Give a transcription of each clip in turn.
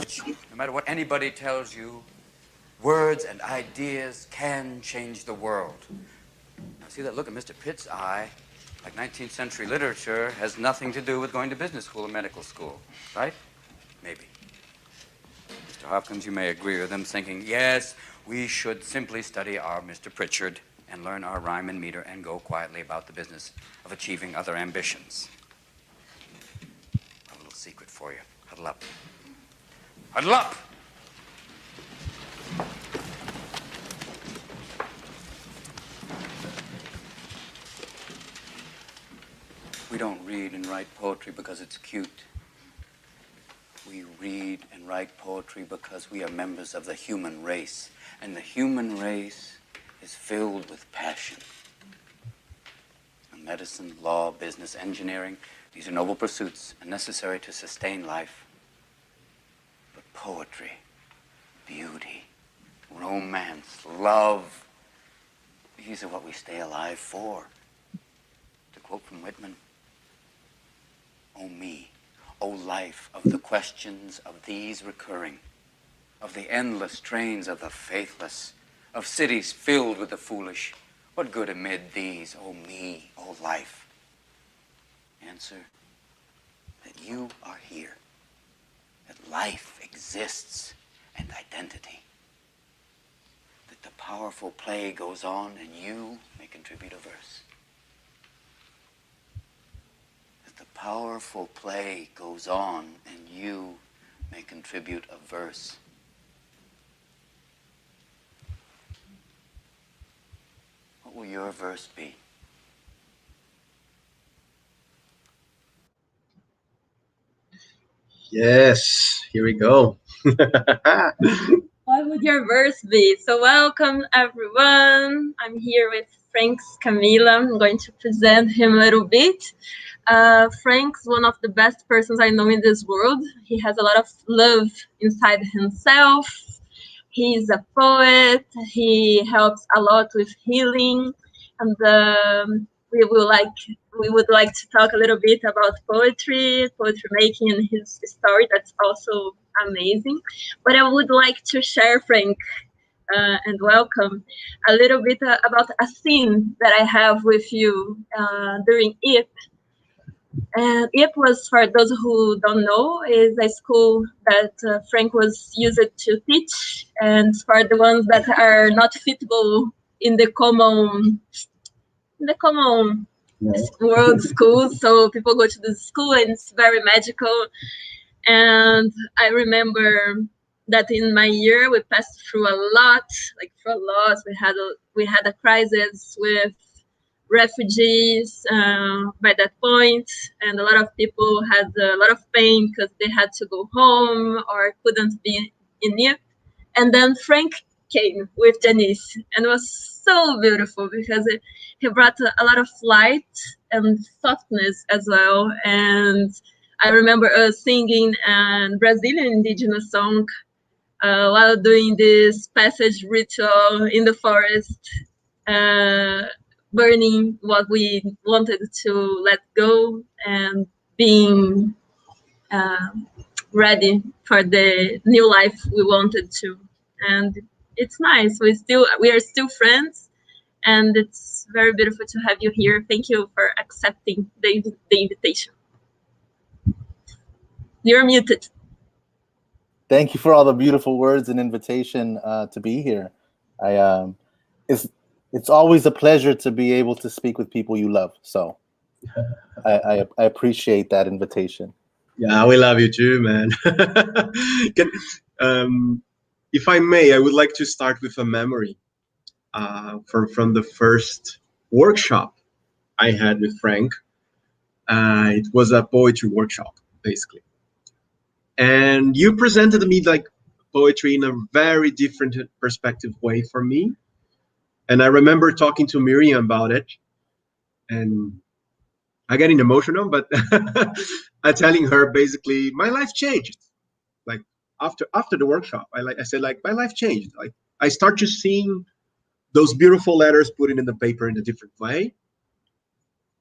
which, no matter what anybody tells you, words and ideas can change the world. Now, see that look in Mr. Pitt's eye? Like 19th century literature has nothing to do with going to business school or medical school, right? Maybe. Mr. Hopkins, you may agree with them, thinking, yes, we should simply study our Mr. Pritchard and learn our rhyme and meter and go quietly about the business of achieving other ambitions. A little secret for you. Huddle up. Huddle up! We don't read and write poetry because it's cute. We read and write poetry because we are members of the human race. And the human race is filled with passion. And medicine, law, business, engineering, these are noble pursuits and necessary to sustain life. But poetry, beauty, romance, love, these are what we stay alive for. To quote from Whitman, "O me, O life of the questions of these recurring, of the endless trains of the faithless, of cities filled with the foolish, what good amid these, O me, O life?" Answer, that you are here, that life exists and identity, that the powerful play goes on and you may contribute a verse. The powerful play goes on and you may contribute a verse. What will your verse be? Yes, here we go. What would your verse be? So welcome everyone. I'm here with Frank's Escamilla. I'm going to present him a little bit. Frank's one of the best persons I know in this world. He has a lot of love inside himself. He's a poet. He helps a lot with healing, and we would like to talk a little bit about poetry making, and his story. That's also amazing. But I would like to share, Frank, and welcome a little bit about a scene that I have with you during IP. And IP was, for those who don't know, is a school that Frank was used to teach, and for the ones that are not fitable in the common world school. So people go to this school and it's very magical. And I remember that in my year we passed through a lot. We had a crisis with refugees by that point, and a lot of people had a lot of pain because they had to go home or couldn't be in it. And then Frank came with Janice, and it was so beautiful because he brought a lot of light and softness as well. And I remember us singing a Brazilian indigenous song while doing this passage ritual in the forest, burning what we wanted to let go and being ready for the new life we wanted to. And it's nice. We are still friends, and it's very beautiful to have you here. Thank you for accepting the invitation. You're muted. Thank you for all the beautiful words and invitation to be here. It's always a pleasure to be able to speak with people you love. So I appreciate that invitation. Yeah, we love you too, man. If I may, I would like to start with a memory from the first workshop I had with Frank. It was a poetry workshop, basically. And you presented me like poetry in a very different perspective way for me. And I remember talking to Miriam about it, and I getting emotional, but I'm telling her basically my life changed. Like after the workshop, I said like my life changed. Like I start just seeing those beautiful letters put in the paper in a different way,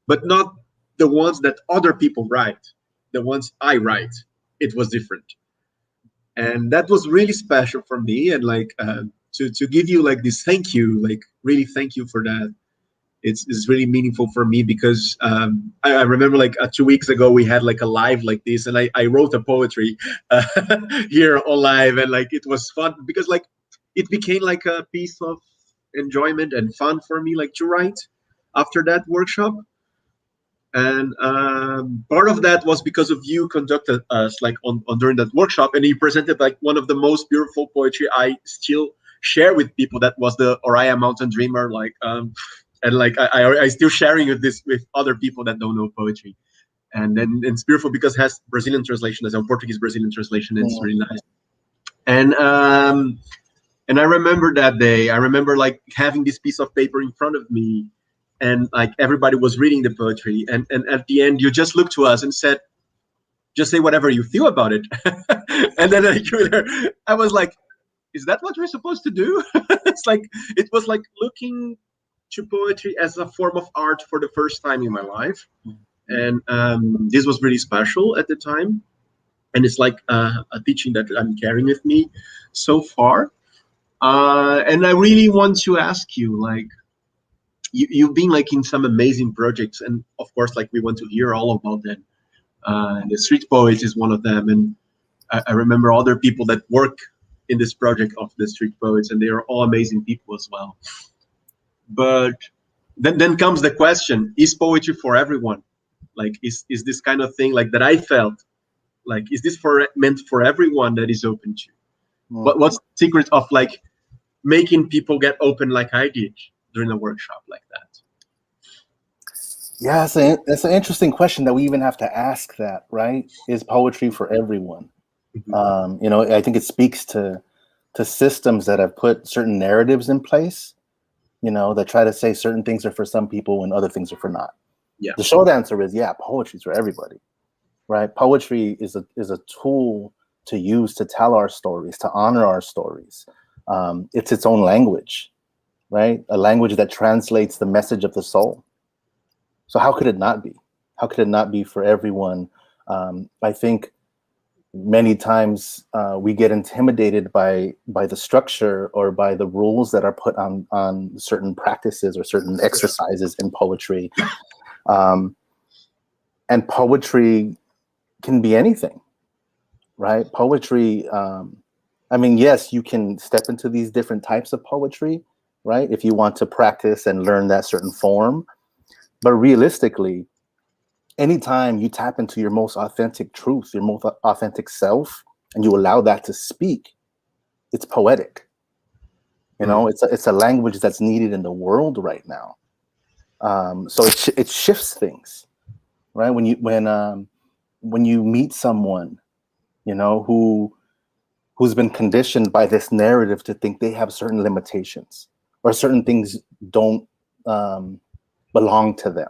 but not the ones that other people write. The ones I write, it was different. And that was really special for me. And like to give you like this thank you, like really thank you for that. It's really meaningful for me because I remember like 2 weeks ago we had like a live like this, and I wrote a poetry here on live, and like it was fun because like it became like a piece of enjoyment and fun for me, like to write after that workshop. And part of that was because of you conducted us like on during that workshop, and you presented like one of the most beautiful poetry I still share with people. That was the Oriya Mountain Dreamer, like and like I still sharing this with other people that don't know poetry. And then it's beautiful because it has Brazilian translation as well, Portuguese Brazilian translation. It's really nice. And I remember that day. I remember like having this piece of paper in front of me, and like everybody was reading the poetry, and at the end you just looked to us and said, just say whatever you feel about it. And then I was like, is that what we're supposed to do? It's like it was like looking to poetry as a form of art for the first time in my life. And this was really special at the time, and it's like a teaching that I'm carrying with me so far. And I really want to ask you, like, you've been like in some amazing projects, and of course like we want to hear all about them. The Street Poets is one of them, and I remember other people that work in this project of the Street Poets, and they are all amazing people as well. But then comes the question, is poetry for everyone? Like is this kind of thing like that I felt like, is this meant for everyone that is open to? What's the secret of like making people get open like I did during a workshop like that? Yeah, it's an interesting question that we even have to ask that, right? Is poetry for everyone? Mm-hmm. You know, I think it speaks to systems that have put certain narratives in place, you know, that try to say certain things are for some people and other things are for not. Yeah. The short answer is, yeah, poetry is for everybody, right? Poetry is a tool to use to tell our stories, to honor our stories. It's its own language, right? A language that translates the message of the soul. So how could it not be? How could it not be for everyone? I think many times we get intimidated by the structure or by the rules that are put on certain practices or certain exercises in poetry. And poetry can be anything, right? Poetry, I mean, yes, you can step into these different types of poetry, right? If you want to practice and learn that certain form. But realistically, anytime you tap into your most authentic truth, your most authentic self, and you allow that to speak, it's poetic. You know, it's a language that's needed in the world right now. So it shifts things, right? When you meet someone, you know, who's been conditioned by this narrative to think they have certain limitations or certain things don't belong to them,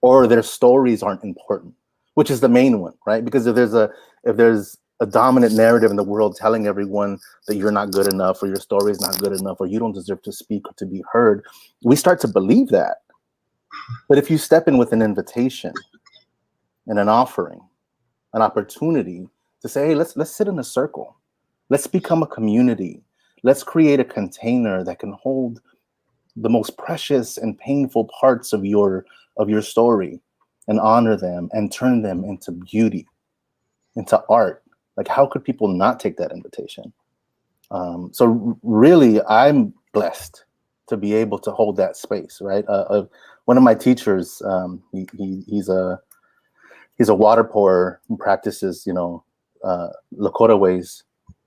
or their stories aren't important, which is the main one, right? Because if there's a dominant narrative in the world telling everyone that you're not good enough, or your story is not good enough, or you don't deserve to speak or to be heard, we start to believe that. But if you step in with an invitation and an offering, an opportunity to say, hey, let's sit in a circle, let's become a community, let's create a container that can hold the most precious and painful parts of your story and honor them and turn them into beauty, into art. Like, how could people not take that invitation? So really, I'm blessed to be able to hold that space, right? One of my teachers, he's a water pourer who practices, you know, Lakota ways.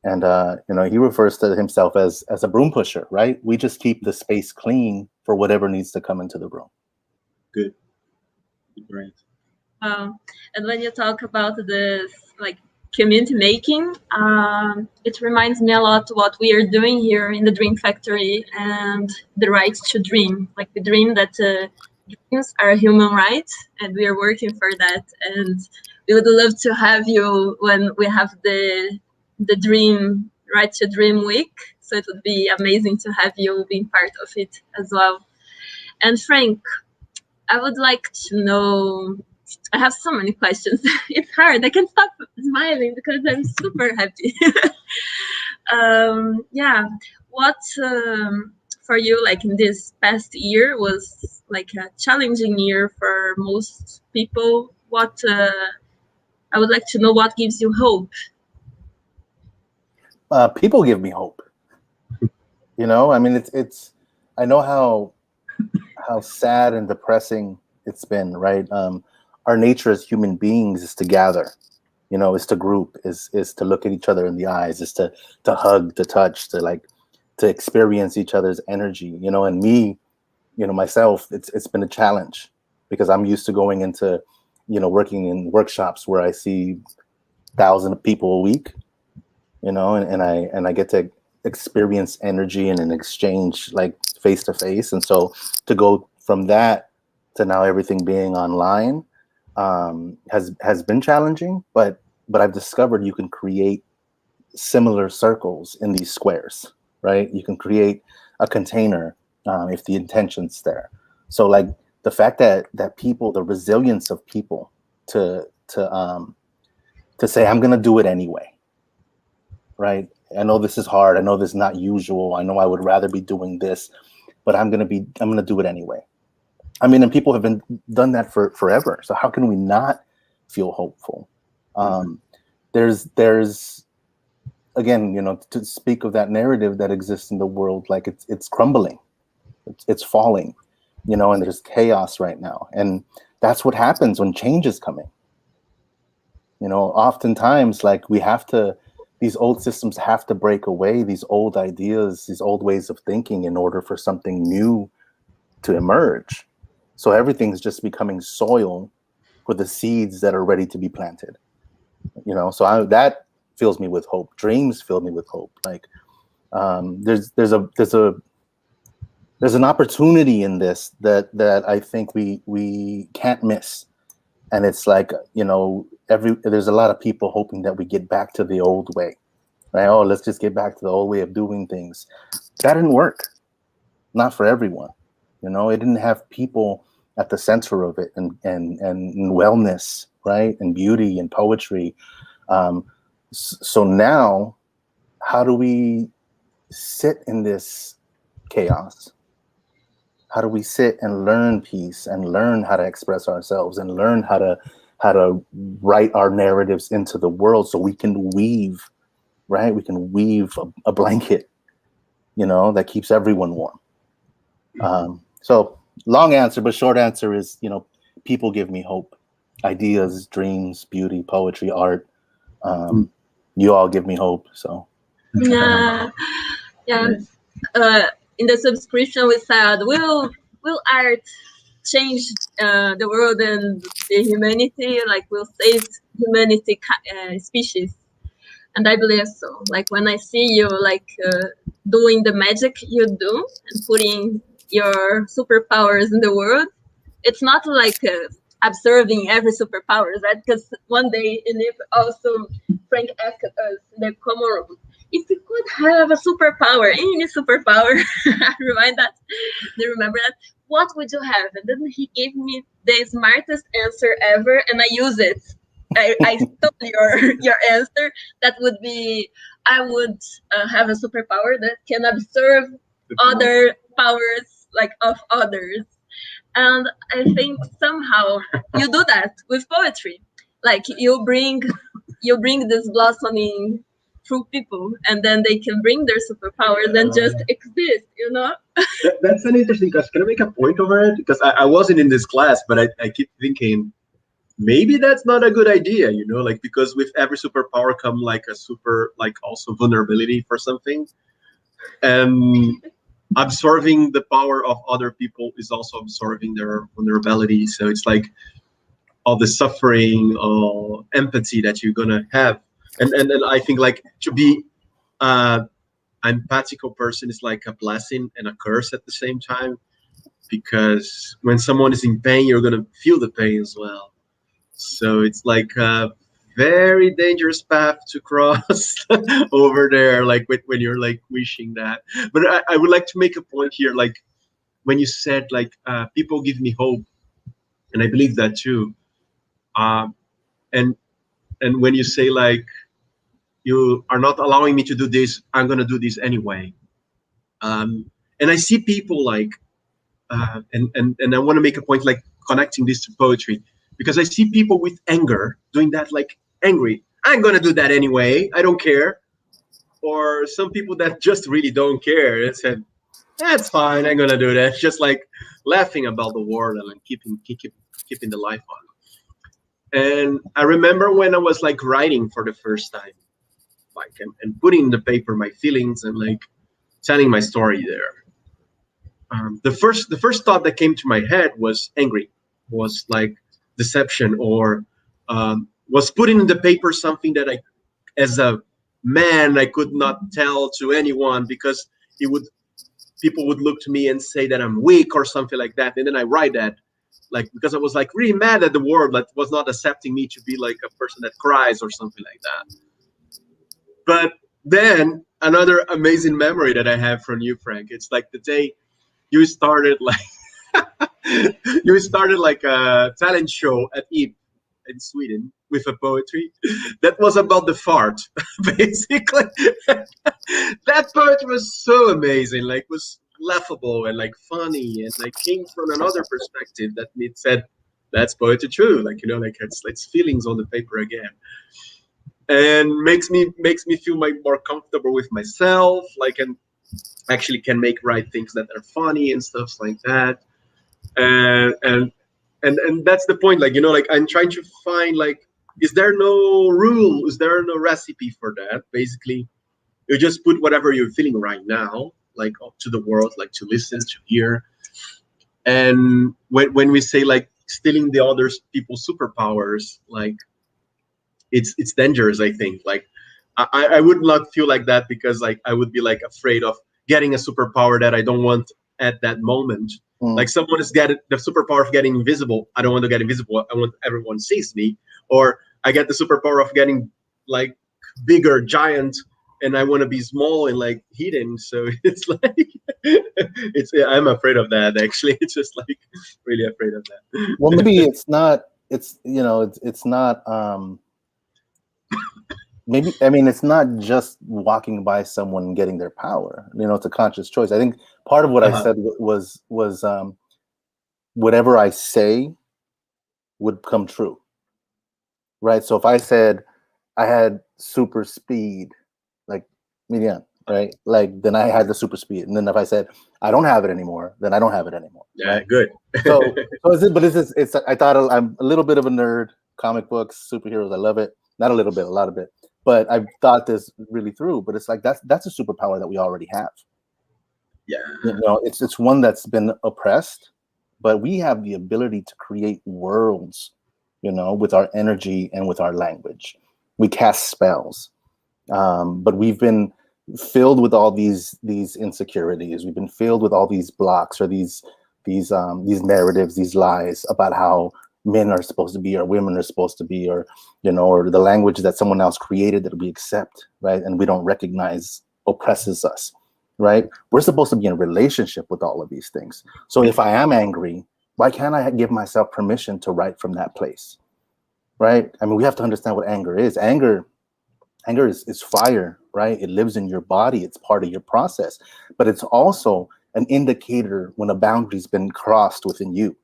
And, you know, he refers to himself as a broom pusher, right? We just keep the space clean for whatever needs to come into the room. Good. Great. And when you talk about this, like, community making, it reminds me a lot what we are doing here in the Dream Factory and the right to dream. Like, we dream that dreams are a human right, and we are working for that. And we would love to have you when we have the Dream Right to Dream Week. So it would be amazing to have you being part of it as well. And Frank, I would like to know I have so many questions. It's hard. I can't stop smiling because I'm super happy. Yeah, what for you, like in this past year, was like a challenging year for most people? What I would like to know, what gives you hope? People give me hope. You know, I mean, it's. I know how sad and depressing it's been, right? Our nature as human beings is to gather, you know, is to group, is to look at each other in the eyes, is to hug, to touch, to experience each other's energy, you know. And me, you know, myself, it's been a challenge because I'm used to going into, you know, working in workshops where I see thousands of people a week, you know, and I get to experience energy and an exchange like face to face. And so to go from that to now everything being online has been challenging, but I've discovered you can create similar circles in these squares, right? You can create a container if the intention's there. So like the fact that people, the resilience of people to say, I'm gonna do it anyway, right? I know this is hard. I know this is not usual. I know I would rather be doing this, but I'm gonna do it anyway. I mean, and people have done that for forever. So how can we not feel hopeful? There's again, you know, to speak of that narrative that exists in the world, like it's crumbling, it's falling, you know, and there's chaos right now, and that's what happens when change is coming. You know, oftentimes, like these old systems have to break away, these old ideas, these old ways of thinking in order for something new to emerge. So everything's just becoming soil for the seeds that are ready to be planted. You know, so that fills me with hope. Dreams fill me with hope. Like there's an opportunity in this that I think we can't miss. And it's like, you know, there's a lot of people hoping that we get back to the old way, right? Oh, let's just get back to the old way of doing things. That didn't work. Not for everyone. You know, it didn't have people at the center of it, and wellness, right? And beauty and poetry. So now, how do we sit in this chaos? How do we sit and learn peace and learn how to express ourselves and learn how to write our narratives into the world so we can weave, right? We can weave a blanket, you know, that keeps everyone warm. So long answer, but short answer is, you know, people give me hope. Ideas, dreams, beauty, poetry, art. You all give me hope. So Yeah. In the subscription we said, will art change the world and the humanity? Like, will save humanity species? And I believe so. Like when I see you like doing the magic you do and putting your superpowers in the world, it's not like observing every superpower, right? Because one day in it also Frank asked us in the common room, if we could have a superpower, any superpower, I remember that, what would you have? And then he gave me the smartest answer ever, and I use it. I stole your answer. That would be, I would have a superpower that can observe other powers like of others. And I think somehow you do that with poetry. Like you bring this blossoming through people, and then they can bring their superpowers and just exist, you know? That's an interesting question. Can I make a point over it? Because I wasn't in this class, but I keep thinking, maybe that's not a good idea, you know, like, because with every superpower come like a super, like also vulnerability for something. And absorbing the power of other people is also absorbing their vulnerability. So it's like all the suffering or empathy that you're gonna have. And I think like to be an empathical person is like a blessing and a curse at the same time, because when someone is in pain, you're gonna feel the pain as well. So it's like a very dangerous path to cross over there, like when you're like wishing that. But I would like to make a point here, like when you said like people give me hope, and I believe that too. And when you say like, you are not allowing me to do this, I'm gonna do this anyway. And I see people like, and I want to make a point like connecting this to poetry, because I see people with anger doing that, like angry. I'm gonna do that anyway. I don't care. Or some people that just really don't care and said, that's fine. I'm gonna do that. Just like laughing about the world and like keeping the life on. And I remember when I was like writing for the first time, like and putting in the paper my feelings and like telling my story there. The first thought that came to my head was angry, was like deception, or was putting in the paper something that I, as a man, I could not tell to anyone because people would look to me and say that I'm weak or something like that. And then I write that, like, because I was like really mad at the world that was not accepting me to be like a person that cries or something like that. But then another amazing memory that I have from you, Frank, it's like the day you started like you started like a talent show at EAP in Sweden with a poetry that was about the fart, basically. That poetry was so amazing, like was laughable and like funny and like came from another perspective that it said that's poetry true, like, you know, like it's feelings on the paper again, and makes me feel like more comfortable with myself, like, and actually can write things that are funny and stuff like that. And that's the point, like, you know, like I'm trying to find like, is there no rule, is there no recipe for that? Basically you just put whatever you're feeling right now, like, up to the world, like to listen, to hear. And when we say like stealing the other people's superpowers, like it's dangerous, I think. Like I would not feel like that, because like I would be like afraid of getting a superpower that I don't want at that moment. Like someone is getting the superpower of getting invisible. I don't want to get invisible. I want everyone sees me. Or I get the superpower of getting like bigger, giant, and I want to be small and like hidden. So it's like I'm afraid of that, actually. It's just like really afraid of that. Well, maybe it's not. It's, you know, it's not. Maybe, I mean, it's not just walking by someone and getting their power. You know, it's a conscious choice. I think part of what I said was whatever I say would come true, right? So if I said I had super speed, like Miriam, right? Like, then I had the super speed. And then if I said I don't have it anymore, then I don't have it anymore. Yeah, right? good. So it's I thought I'm a little bit of a nerd. Comic books, superheroes, I love it. Not a little bit, a lot of it. But I've thought this really through. But it's like that's a superpower that we already have. Yeah. You know, it's one that's been oppressed, but we have the ability to create worlds, you know, with our energy and with our language. We cast spells, but we've been filled with all these insecurities. We've been filled with all these blocks, or these narratives, these lies about how men are supposed to be, or women are supposed to be, or, you know, or the language that someone else created that we accept, right? And we don't recognize oppresses us, right? We're supposed to be in a relationship with all of these things. So if I am angry, why can't I give myself permission to write from that place, right? I mean, we have to understand what anger is. Anger is fire, right? It lives in your body. It's part of your process, but it's also an indicator when a boundary's been crossed within you.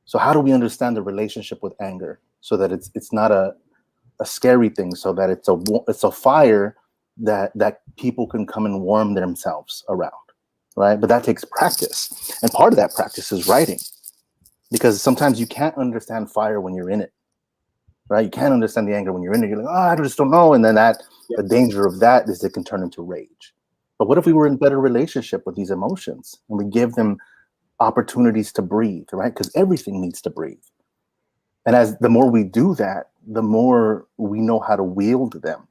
So how do we understand the relationship with anger, so that it's not a scary thing, so that it's a fire that people can come and warm themselves around, right? But that takes practice, and part of that practice is writing, because sometimes you can't understand fire when you're in it, right? You can't understand the anger when you're in it. You're like, oh, I just don't know, and then the danger of that is it can turn into rage. But what if we were in better relationship with these emotions, and we give them opportunities to breathe, right? Because everything needs to breathe. And as the more we do that, the more we know how to wield them,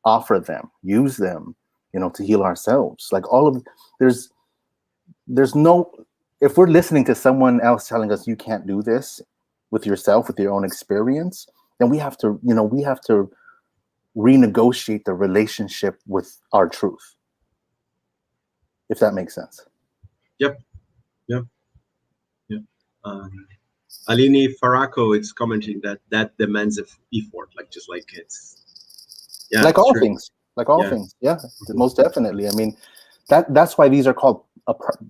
offer them, use them, you know, to heal ourselves. Like there's no, if we're listening to someone else telling us you can't do this with yourself, with your own experience, then we have to renegotiate the relationship with our truth. If that makes sense. Yep. Aline Faraco is commenting that demands of effort, like just like kids. Yeah, like all true. things, like all things. Yeah, most definitely. I mean, that's why these are called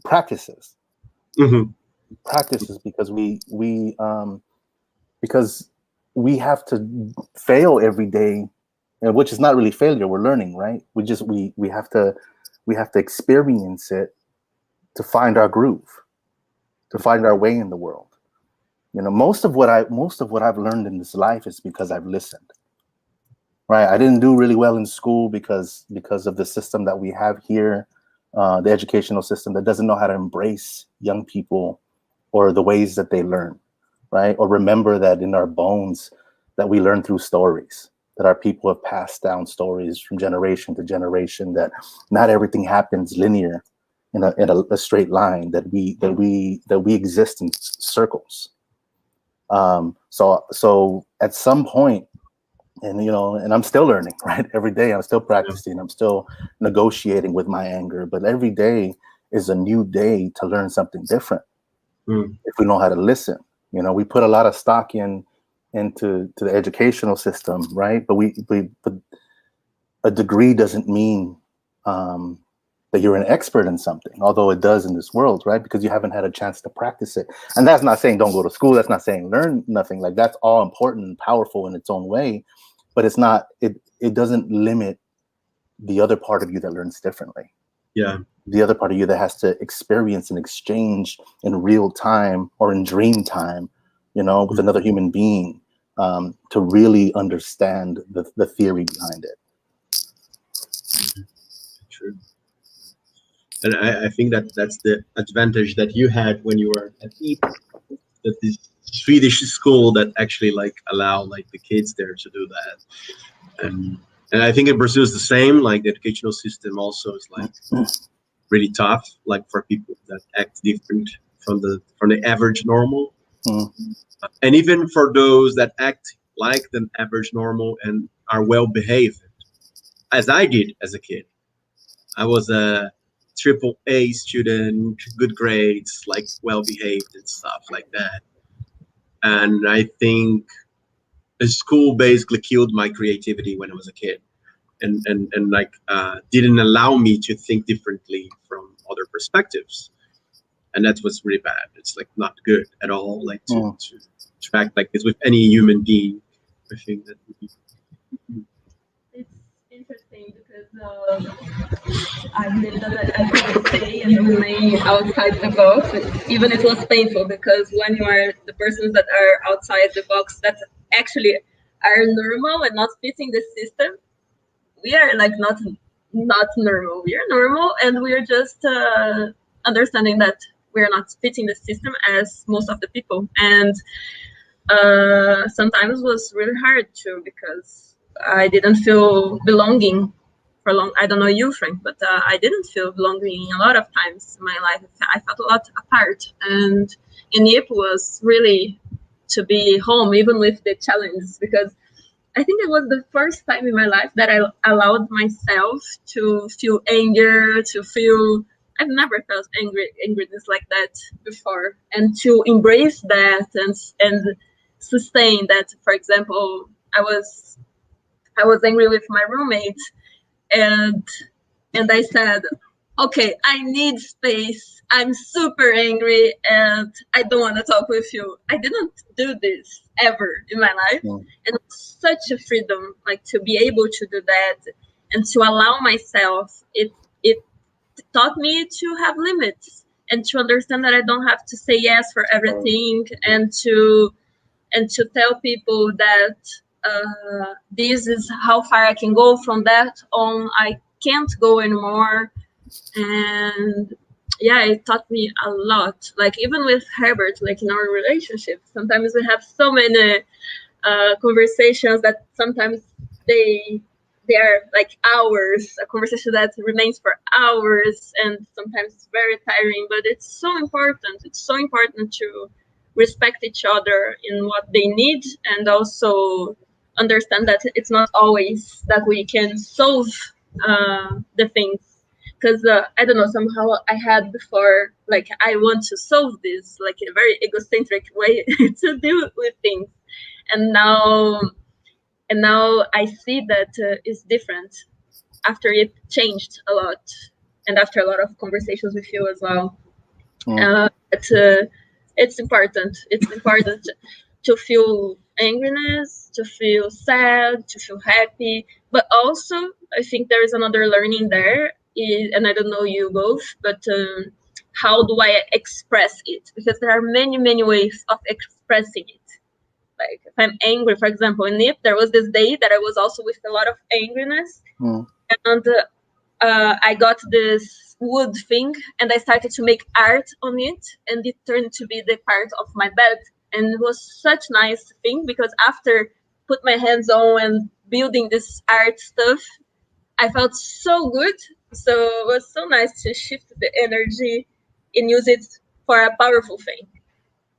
practices. Practices, because because we have to fail every day, which is not really failure. We're learning, right? We have to experience it to find our groove, to find our way in the world. You know, most of what I've learned in this life is because I've listened. Right? I didn't do really well in school because of the system that we have here, the educational system that doesn't know how to embrace young people or the ways that they learn, right? Or remember that in our bones that we learn through stories, that our people have passed down stories from generation to generation, that not everything happens linear in a straight line, that we exist in circles. So at some point, and and I'm still learning, right? Every day I'm still practicing, I'm still negotiating with my anger, but every day is a new day to learn something different. If we know how to listen. We put a lot of stock into the educational system, right? But but a degree doesn't mean that you're an expert in something, although it does in this world, right? Because you haven't had a chance to practice it. And that's not saying don't go to school. That's not saying learn nothing. Like, that's all important and powerful in its own way. But it's not, it doesn't limit the other part of you that learns differently. Yeah. The other part of you that has to experience and exchange in real time or in dream time, with another human being, to really understand the theory behind it. True. And I think that's the advantage that you had when you were at this Swedish school that actually allow the kids there to do that. And I think in Brazil is the same. Like, the educational system also is really tough, for people that act different from the average normal. And even for those that act like the average normal and are well behaved, as I did as a kid. I was a AAA student, good grades, well behaved and stuff like that. And I think the school basically killed my creativity when I was a kid, and didn't allow me to think differently from other perspectives. And that was really bad. It's not good at all. To act like this with any human being. I think that would be. It's interesting because I believe that I could stay and remain outside the box, even it was painful, because when you are the persons that are outside the box that actually are normal and not fitting the system, we are not normal. We are normal, and we are just understanding that we are not fitting the system as most of the people. And sometimes it was really hard too, because I didn't feel belonging for long. I don't know you, Frank, but I didn't feel belonging a lot of times in my life. I felt a lot apart, and INIP was really to be home, even with the challenges, because I think it was the first time in my life that I allowed myself to feel anger, to feel, I've never felt angriness like that before, and to embrace that and sustain that. For example, I was angry with my roommate, and I said, okay, I need space. I'm super angry and I don't want to talk with you. I didn't do this ever in my life. And it's such a freedom, to be able to do that and to allow myself. It taught me to have limits and to understand that I don't have to say yes for everything, and to tell people that this is how far I can go. From that on, I can't go anymore. And yeah, it taught me a lot. Even with Herbert, in our relationship, sometimes we have so many conversations that sometimes they are hours, a conversation that remains for hours, and sometimes it's very tiring, but it's so important. It's so important to respect each other in what they need, and also understand that it's not always that we can solve the things. because I don't know, somehow I had before, like, I want to solve this, like, a very egocentric way to deal with things. And now I see that it's different after it changed a lot, and after a lot of conversations with you as well. It's important. It's important to feel angriness, to feel sad, to feel happy. But also, I think there is another learning there, and I don't know you both, but how do I express it? Because there are many, many ways of expressing it. Like, if I'm angry, for example, in NIP, there was this day that I was also with a lot of angriness. And I got this wood thing, and I started to make art on it, and it turned to be the part of my bed. And it was such a nice thing, because after put my hands on and building this art stuff, I felt so good. So it was so nice to shift the energy and use it for a powerful thing.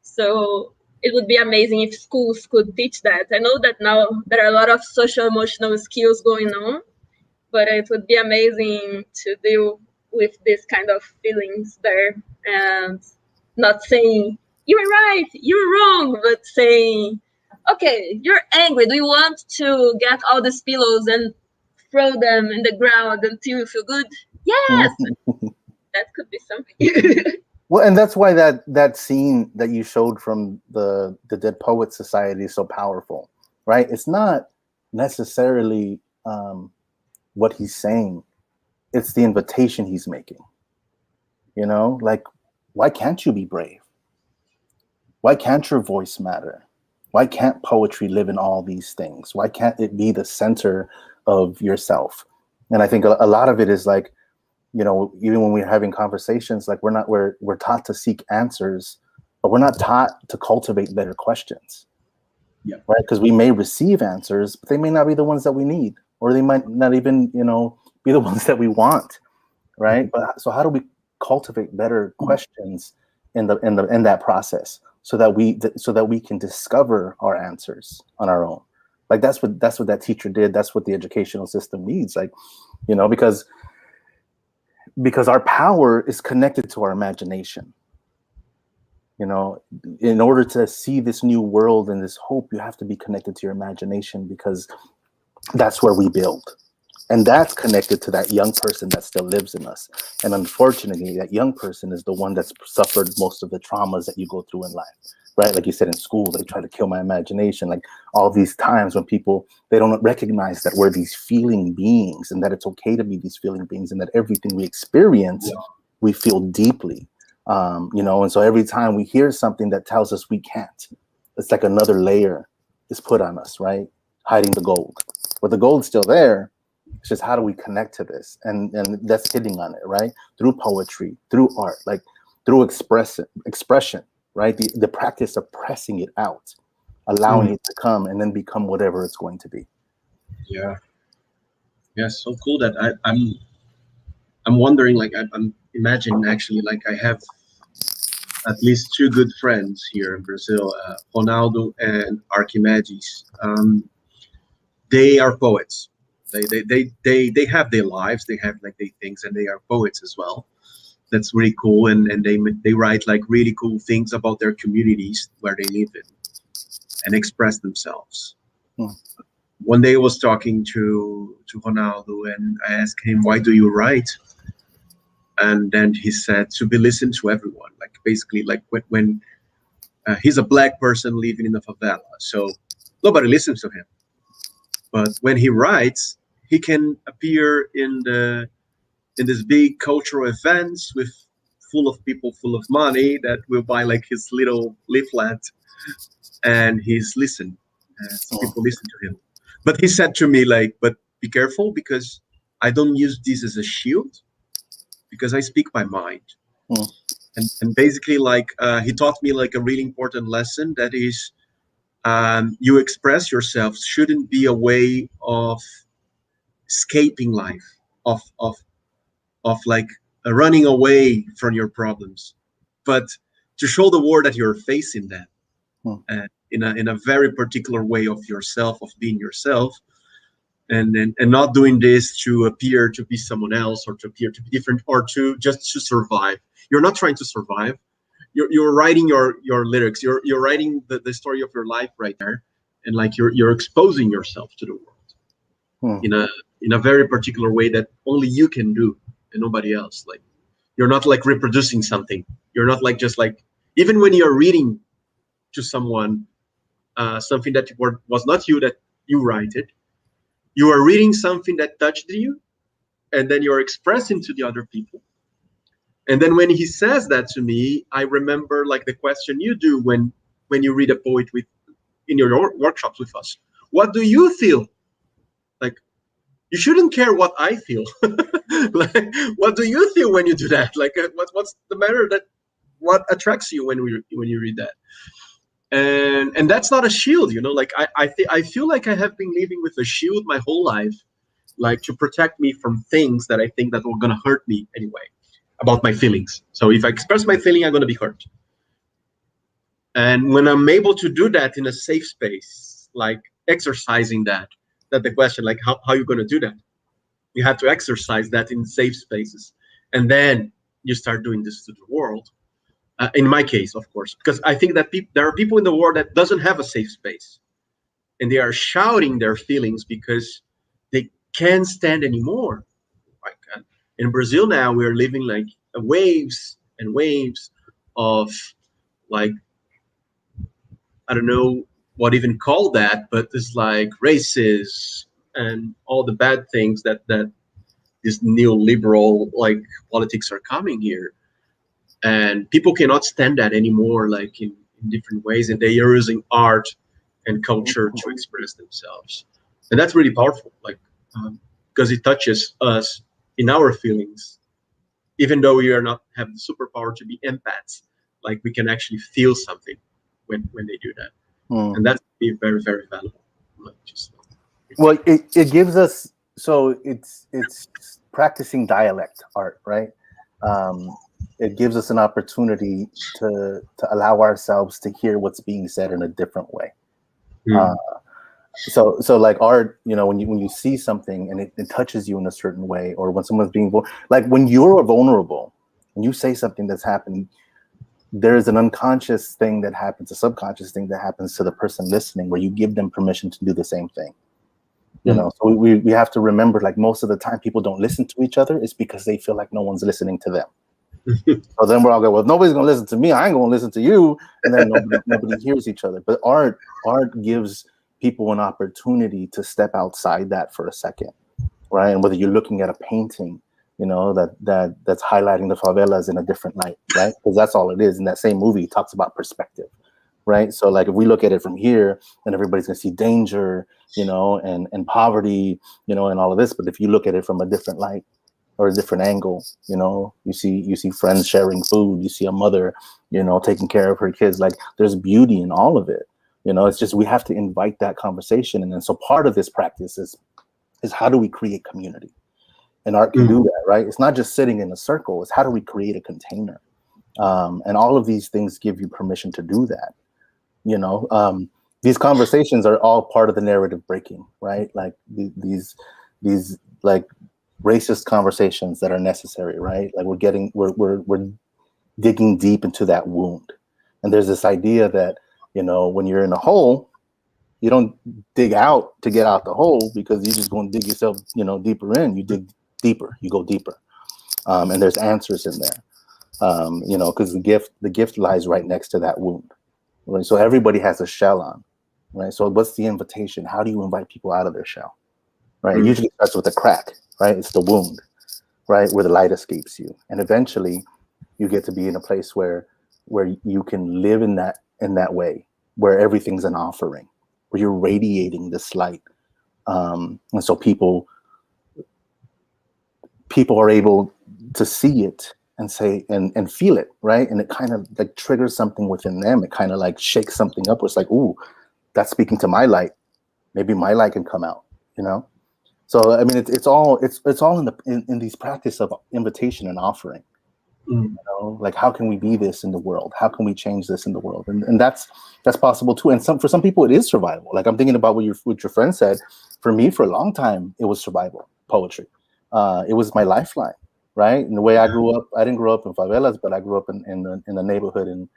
So it would be amazing if schools could teach that. I know that now there are a lot of social emotional skills going on, but it would be amazing to deal with this kind of feelings there, and not saying you're right, you're wrong, but saying, okay, you're angry. Do you want to get all these pillows and throw them in the ground until you feel good? Yes, that could be something. Well, and that's why that scene that you showed from the Dead Poets Society is so powerful, right? It's not necessarily what he's saying, it's the invitation he's making. You know, like, why can't you be brave? Why can't your voice matter? Why can't poetry live in all these things? Why can't it be the center of yourself? And I think a lot of it is like, you know, even when we're having conversations, like we're taught to seek answers, but we're not taught to cultivate better questions. Yeah. Right? Because we may receive answers, but they may not be the ones that we need, or they might not even, you know, be the ones that we want. Right. But so how do we cultivate better questions in that process, so that we can discover our answers on our own? Like that's what that teacher did. That's what the educational system needs. Like, you know, because our power is connected to our imagination. You know, in order to see this new world and this hope, you have to be connected to your imagination, because that's where we build. And that's connected to that young person that still lives in us. And unfortunately, that young person is the one that's suffered most of the traumas that you go through in life, right? Like you said, in school, they try to kill my imagination. Like all these times when people, they don't recognize that we're these feeling beings, and that it's okay to be these feeling beings, and that everything we experience, we feel deeply, you know? And so every time we hear something that tells us we can't, it's like another layer is put on us, right? Hiding the gold. But the gold's still there. It's just, how do we connect to this? And that's hitting on it, right? Through poetry, through art, like through expression, right? The practice of pressing it out, allowing it to come, and then become whatever it's going to be. Yeah. Yeah, so cool that I'm wondering, like, I'm imagining actually, like, I have at least two good friends here in Brazil, Ronaldo and Archimedes. They are poets. They have their lives, they have like their things, and they are poets as well. That's really cool, and they write like really cool things about their communities where they live in, and express themselves. One day I was talking to Ronaldo, and I asked him, why do you write? And then he said, to be listened to everyone. Like basically, like when he's a black person living in the favela, so nobody listens to him. But when he writes, he can appear in this big cultural events with full of people, full of money, that will buy like his little leaflet, and he's listened. People listen to him. But he said to me, like, but be careful, because I don't use this as a shield, because I speak my mind. And basically, like, he taught me like a really important lesson, that is, you express yourself shouldn't be a way of escaping life, of like running away from your problems, but to show the world that you're facing them in a very particular way of yourself, of being yourself. and not doing this to appear to be someone else or to appear to be different or to just to survive. You're not trying to survive. You're writing your lyrics. You're writing the story of your life right there, and like you're exposing yourself to the world in a very particular way that only you can do and nobody else. Like you're not like reproducing something. You're not like just like, even when you're reading to someone something that was not you, that you write it, you are reading something that touched you, and then you're expressing to the other people. And then when he says that to me, I remember like the question you do when you read a poet in your workshops with us. What do you feel? Like, you shouldn't care what I feel. Like, what do you feel when you do that? Like, what's the matter? What attracts you when you read that? And that's not a shield, you know. Like I feel like I have been living with a shield my whole life, like to protect me from things that I think that were gonna hurt me anyway, about my feelings. So if I express my feeling, I'm gonna be hurt. And when I'm able to do that in a safe space, like exercising that the question, like how you gonna do that? You have to exercise that in safe spaces, and then you start doing this to the world. In my case, of course, because I think that there are people in the world that doesn't have a safe space, and they are shouting their feelings because they can't stand anymore. Like in Brazil now, we're living like waves and waves of like, I don't know what even call that, but it's like races and all the bad things that this neoliberal like politics are coming here. And people cannot stand that anymore, like in different ways, and they are using art and culture to express themselves, and that's really powerful. Like because it touches us in our feelings, even though we are not have the superpower to be empaths. Like we can actually feel something when they do that, and that's very, very valuable. Like well, it gives us, so it's practicing dialect art, right? It gives us an opportunity to allow ourselves to hear what's being said in a different way. So like art, you know, when you see something and it touches you in a certain way, or when someone's being like when you're vulnerable and you say something that's happening, there is an unconscious thing that happens, a subconscious thing that happens to the person listening, where you give them permission to do the same thing. You know, so we have to remember, like most of the time people don't listen to each other, it's because they feel like no one's listening to them. So then we're all going, well, if nobody's gonna listen to me, I ain't gonna listen to you, and then nobody hears each other. But art gives people an opportunity to step outside that for a second, right? And whether you're looking at a painting, you know, that's highlighting the favelas in a different light, right? Because that's all it is. In that same movie, it talks about perspective, right? So like if we look at it from here, then everybody's gonna see danger, you know, and poverty, you know, and all of this. But if you look at it from a different light or a different angle, you know, you see friends sharing food, you see a mother, you know, taking care of her kids. Like there's beauty in all of it. You know, it's just we have to invite that conversation. And then so part of this practice is how do we create community? And art can do that, right? It's not just sitting in a circle, it's how do we create a container? And all of these things give you permission to do that. You know, these conversations are all part of the narrative breaking, right? Like these like racist conversations that are necessary, right? Like we're digging deep into that wound. And there's this idea that, you know, when you're in a hole, you don't dig out to get out the hole, because you're just going to dig yourself, you know, deeper in. You dig deeper, you go deeper. And there's answers in there, you know, because the gift lies right next to that wound. Right? So everybody has a shell on, right? So what's the invitation? How do you invite people out of their shell? Right? It usually starts with a crack, right? It's the wound, right? Where the light escapes you. And eventually you get to be in a place where you can live in that way, where everything's an offering, where you're radiating this light. And so people are able to see it and say and feel it, right? And it kind of like triggers something within them. It kind of like shakes something up where it's like, ooh, that's speaking to my light. Maybe my light can come out, you know? So I mean, it's all in these practice of invitation and offering, You know, like how can we be this in the world? How can we change this in the world? And that's possible too. And for some people it is survival. Like I'm thinking about what your friend said. For me, for a long time, it was survival poetry. It was my lifeline, right? And the way I grew up, I didn't grow up in favelas, but I grew up in the neighborhood in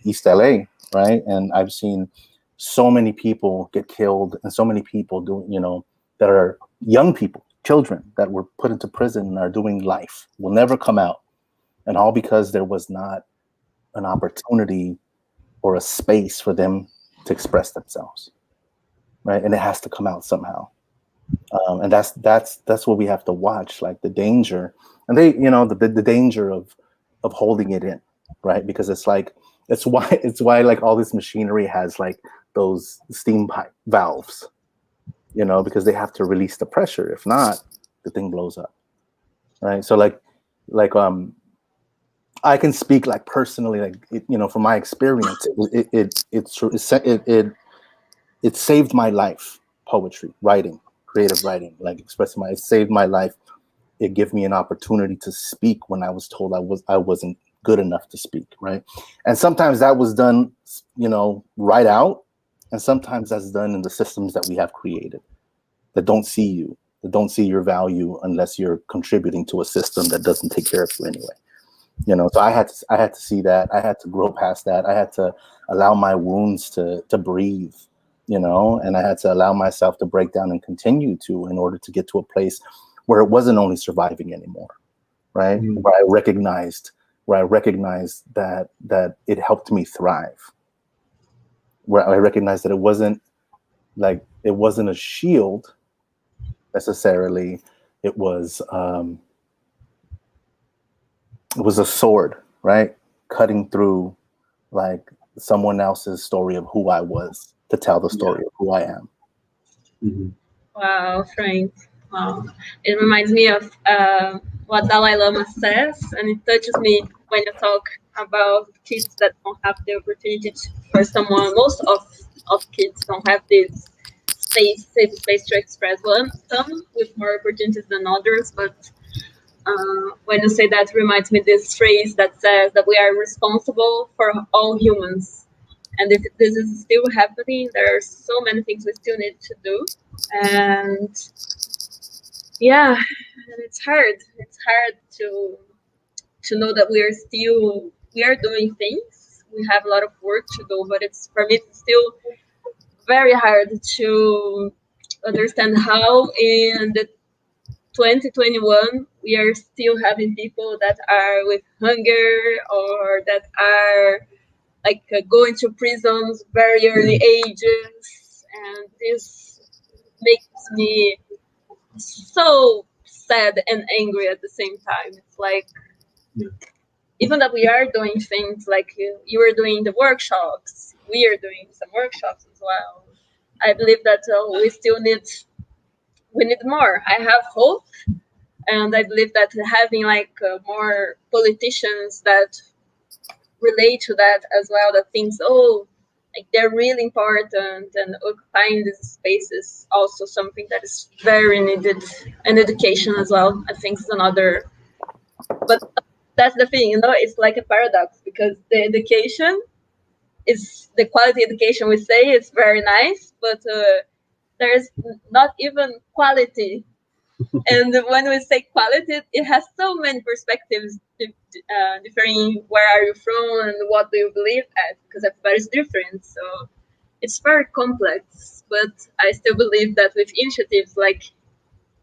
East LA, right? And I've seen so many people get killed, and so many people doing, you know, that are young people, children that were put into prison and are doing life, will never come out, and all because there was not an opportunity or a space for them to express themselves, right? And it has to come out somehow. And that's what we have to watch, like the danger, and the danger of holding it in, right? Because it's why like all this machinery has like those steam pipe valves, you know, because they have to release the pressure. If not, the thing blows up, right? So like I can speak like personally, like you know, from my experience, it saved my life. Poetry, writing, creative writing, like expressing it saved my life. It gave me an opportunity to speak when I was told I wasn't good enough to speak, right? And sometimes that was done, you know, right out, and sometimes that's done in the systems that we have created that don't see you, that don't see your value unless you're contributing to a system that doesn't take care of you anyway. You know, so I had to see that. I had to grow past that. I had to allow my wounds to breathe, you know, and I had to allow myself to break down and continue to, in order to get to a place where it wasn't only surviving anymore, right? Where I recognized that it helped me thrive. Where I recognized that it wasn't a shield necessarily. It was a sword, right? Cutting through like someone else's story of who I was to tell the story of who I am. Mm-hmm. Wow, Frank. Wow. It reminds me of what Dalai Lama says, and it touches me when you talk about kids that don't have the opportunity for someone. Most of kids don't have this safe space to express. Some with more opportunities than others, but when you say that, reminds me this phrase that says that we are responsible for all humans. And if this is still happening, there are so many things we still need to do. And yeah, and it's hard. It's hard to know that we are doing things. We have a lot of work to do, but for me it's still very hard to understand how in the 2021 we are still having people that are with hunger, or that are like going to prisons very early ages, and this makes me so sad and angry at the same time. It's like, even that we are doing things like you are doing the workshops, we are doing some workshops as well. I believe that we need more. I have hope, and I believe that having like more politicians that relate to that as well, that thinks, oh, like they're really important, and occupying these spaces also something that is very needed. And education as well, I think, is another. But that's the thing, you know, it's like a paradox, because the education is the quality education we say is very nice, but there's not even quality. And when we say quality, it has so many perspectives, differing where are you from and what do you believe at, because everybody's different. So it's very complex, but I still believe that with initiatives like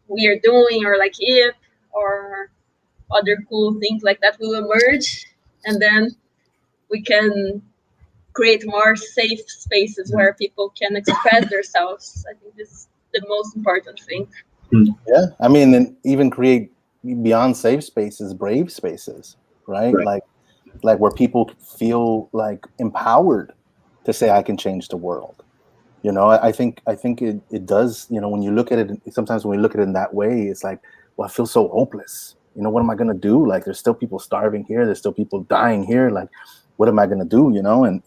we are doing, or like IF, or other cool things like that, will emerge, and then we can create more safe spaces where people can express themselves. I think this is the most important thing. Yeah, I mean, and even create beyond safe spaces, brave spaces, right? Like where people feel like empowered to say, I can change the world. You know, I think it does, you know, when you look at it, sometimes when we look at it in that way, it's like, well, I feel so hopeless. You know, what am I going to do? Like, there's still people starving here. There's still people dying here. Like, what am I going to do? You know, and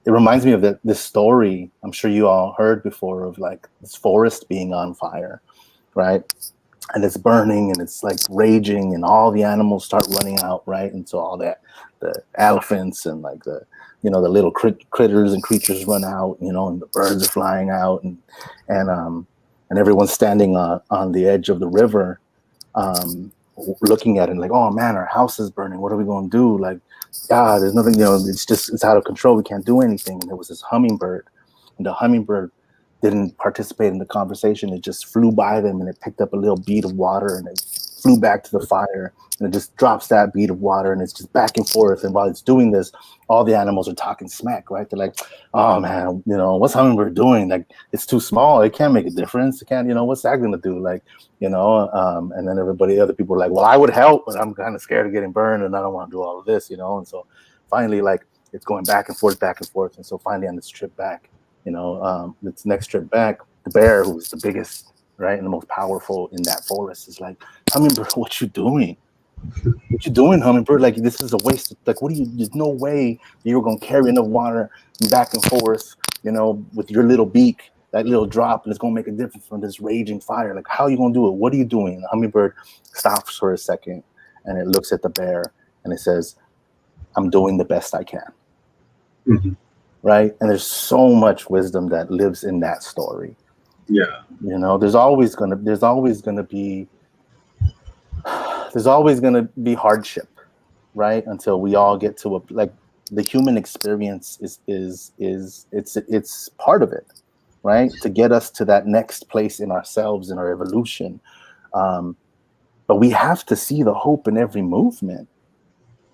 it reminds me of this story I'm sure you all heard before, of like this forest being on fire, right? and it's burning and it's like raging, and all the animals start running out, right? And so all that, the elephants and like the, you know, the little critters and creatures run out, you know, and the birds are flying out, and everyone's standing on the edge of the river, looking at it like, oh man, our house is burning. What are we going to do? Like, God, there's nothing, you know, it's out of control. We can't do anything. And there was this hummingbird, and the hummingbird didn't participate in the conversation. It just flew by them, and it picked up a little bead of water, and it flew back to the fire, and it just drops that bead of water, and it's just back and forth. And while it's doing this, all the animals are talking smack, right? They're like, oh man, you know, what's hummingbird doing? Like, it's too small. It can't make a difference. It can't, you know, what's that going to do? Like, you know, and then other people are like, well, I would help, but I'm kind of scared of getting burned, and I don't want to do all of this, you know? And so finally, like, it's going back and forth. And so finally on this trip back, you know, this next trip back, the bear, who's the biggest, right, and the most powerful in that forest, is like, hummingbird, what you doing? What you doing, hummingbird? Like, this is a waste of, like, there's no way you're going to carry enough water back and forth, you know, with your little beak, that little drop, and it's going to make a difference from this raging fire. Like, how are you going to do it? What are you doing? The hummingbird stops for a second, and it looks at the bear, and it says, I'm doing the best I can. Mm-hmm. Right? And there's so much wisdom that lives in that story. Yeah. You know, there's always gonna be hardship, right? Until we all get to the human experience it's part of it, right? To get us to that next place in ourselves, in our evolution. But we have to see the hope in every movement.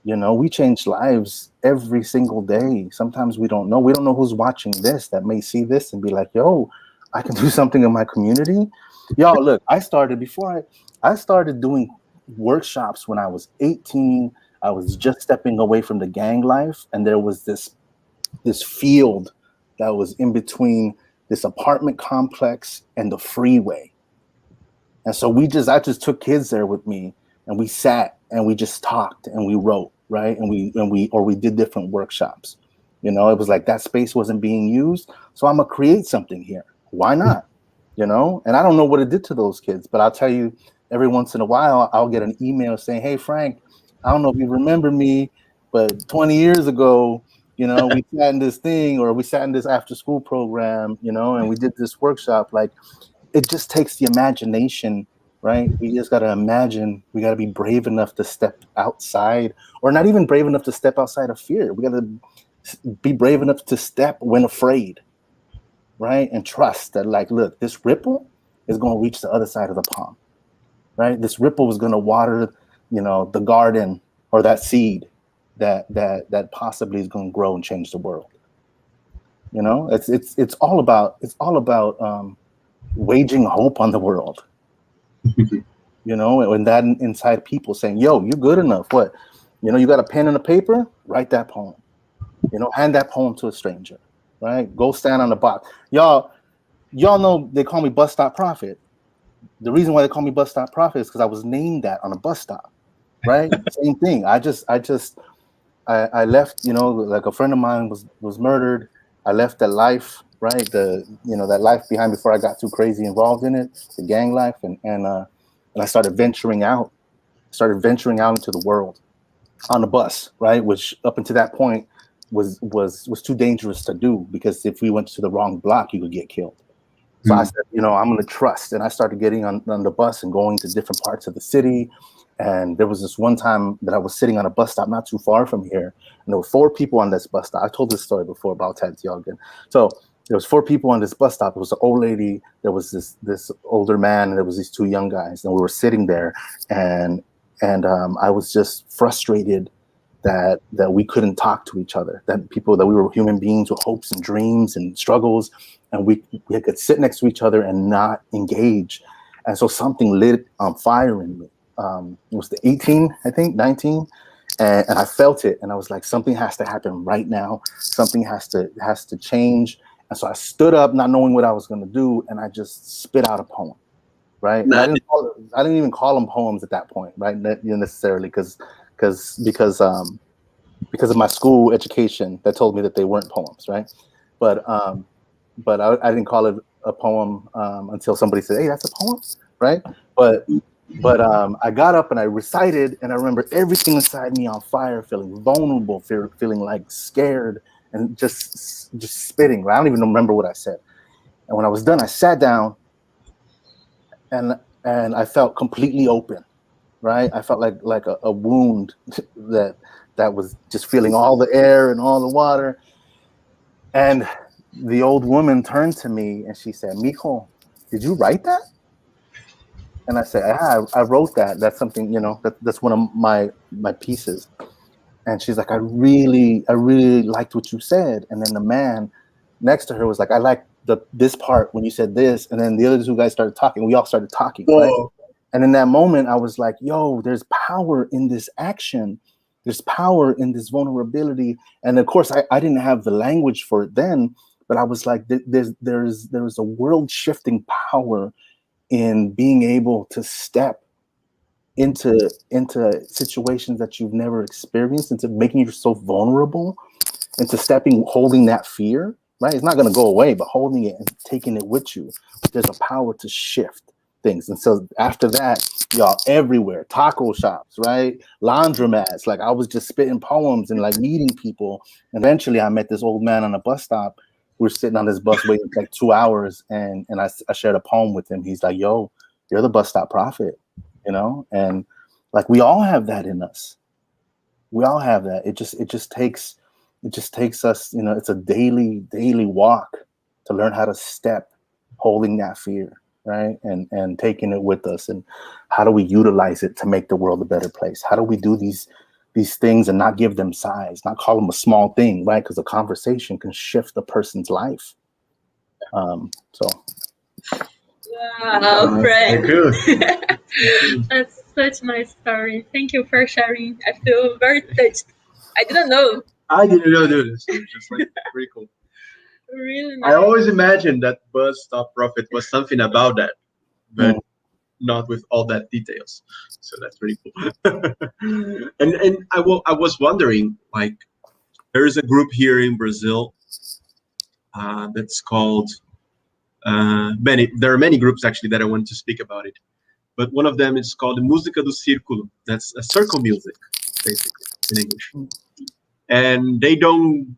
You know, we change lives every single day. Sometimes we don't know who's watching this that may see this and be like, yo, I can do something in my community. Y'all, look, I started doing workshops when I was 18. I was just stepping away from the gang life, and there was this field that was in between this apartment complex and the freeway. And so I just took kids there with me, and we sat and we just talked and we wrote, right? And we did different workshops. You know, it was like that space wasn't being used, so I'm gonna create something here. Why not? You know, and I don't know what it did to those kids, but I'll tell you, every once in a while, I'll get an email saying, hey, Frank, I don't know if you remember me, but 20 years ago, you know, we sat in this thing, or we sat in this after school program, you know, and we did this workshop. Like, it just takes the imagination, right? We just got to imagine. We got to be brave enough to step outside, or not even brave enough to step outside of fear. We got to be brave enough to step when afraid, right? And trust that, like, look, this ripple is going to reach the other side of the pond, right? This ripple is going to water, you know, the garden, or that seed that possibly is going to grow and change the world. You know, it's all about waging hope on the world. You know, and that inside people saying, yo, you're good enough. What? You know, you got a pen and a paper? Write that poem. You know, hand that poem to a stranger, right? Go stand on the box. Y'all know they call me Bus Stop Prophet. The reason why they call me Bus Stop Prophet is because I was named that on a bus stop, right? Same thing. I left, you know, like a friend of mine was murdered. I left that life, right? That life behind before I got too crazy involved in it, the gang life, and I started venturing out into the world on the bus, right? Which up until that point was too dangerous to do, because if we went to the wrong block, you could get killed. So I said, you know, I'm going to trust. And I started getting on the bus and going to different parts of the city. And there was this one time that I was sitting on a bus stop not too far from here. And there were 4 people on this bus stop. I told this story before, but I'll tell it to y'all again. So there was 4 people on this bus stop. It was an old lady. There was this older man, and there was these 2 young guys. And we were sitting there, and I was just frustrated that we couldn't talk to each other, that we were human beings with hopes and dreams and struggles, and we could sit next to each other and not engage. And so something lit on fire in me. It was the 19, and I felt it, and I was like, something has to happen right now. Something has to change. And so I stood up, not knowing what I was going to do, and I just spit out a poem, right? And I didn't even call them poems at that point, right? Necessarily, because of my school education that told me that they weren't poems, right? But I didn't call it a poem until somebody said, hey, that's a poem? right? But I got up and I recited, and I remember everything inside me on fire, feeling vulnerable, feeling like scared, and just spitting. I don't even remember what I said. And when I was done, I sat down, and I felt completely open, right? I felt like a wound that was just feeling all the air and all the water. And the old woman turned to me and she said, "Mijo, did you write that?" And I said, "Yeah, I wrote that. That's something, that's one of my pieces." And she's like, I really liked what you said. And then the man next to her was like, "I like this part when you said this." And then the other two guys started talking. We all started talking. Right? And in that moment, I was like, yo, there's power in this action. There's power in this vulnerability. And of course, I didn't have the language for it then, but I was like, there's a world shifting power in being able to step into situations that you've never experienced, into making yourself vulnerable, into holding that fear, right? It's not going to go away, but holding it and taking it with you. There's a power to shift things. And so after that, y'all, everywhere, taco shops, right? Laundromats. Like, I was just spitting poems and like meeting people. Eventually I met this old man on a bus stop. We were sitting on this bus waiting for like 2 hours, and I shared a poem with him. He's like, "Yo, you're the bus stop prophet," and like, we all have that in us. We all have that. It just takes us, it's a daily walk to learn how to step holding that fear, right? And taking it with us. And how do we utilize it to make the world a better place? How do we do these things and not give them size, not call them a small thing, right? Because a conversation can shift a person's life. So. Wow, Frank. That's such a nice story. Thank you for sharing. I feel very touched. I didn't know. I didn't know this. It's just like pretty cool. Really nice. I always imagined that bus stop prophet was something about that, but not with all that details. So that's pretty cool. and I was wondering, like, there is a group here in Brazil that's called there are many groups actually that I want to speak about it, but one of them is called Música do Círculo. That's a circle music, basically, in English. And they don't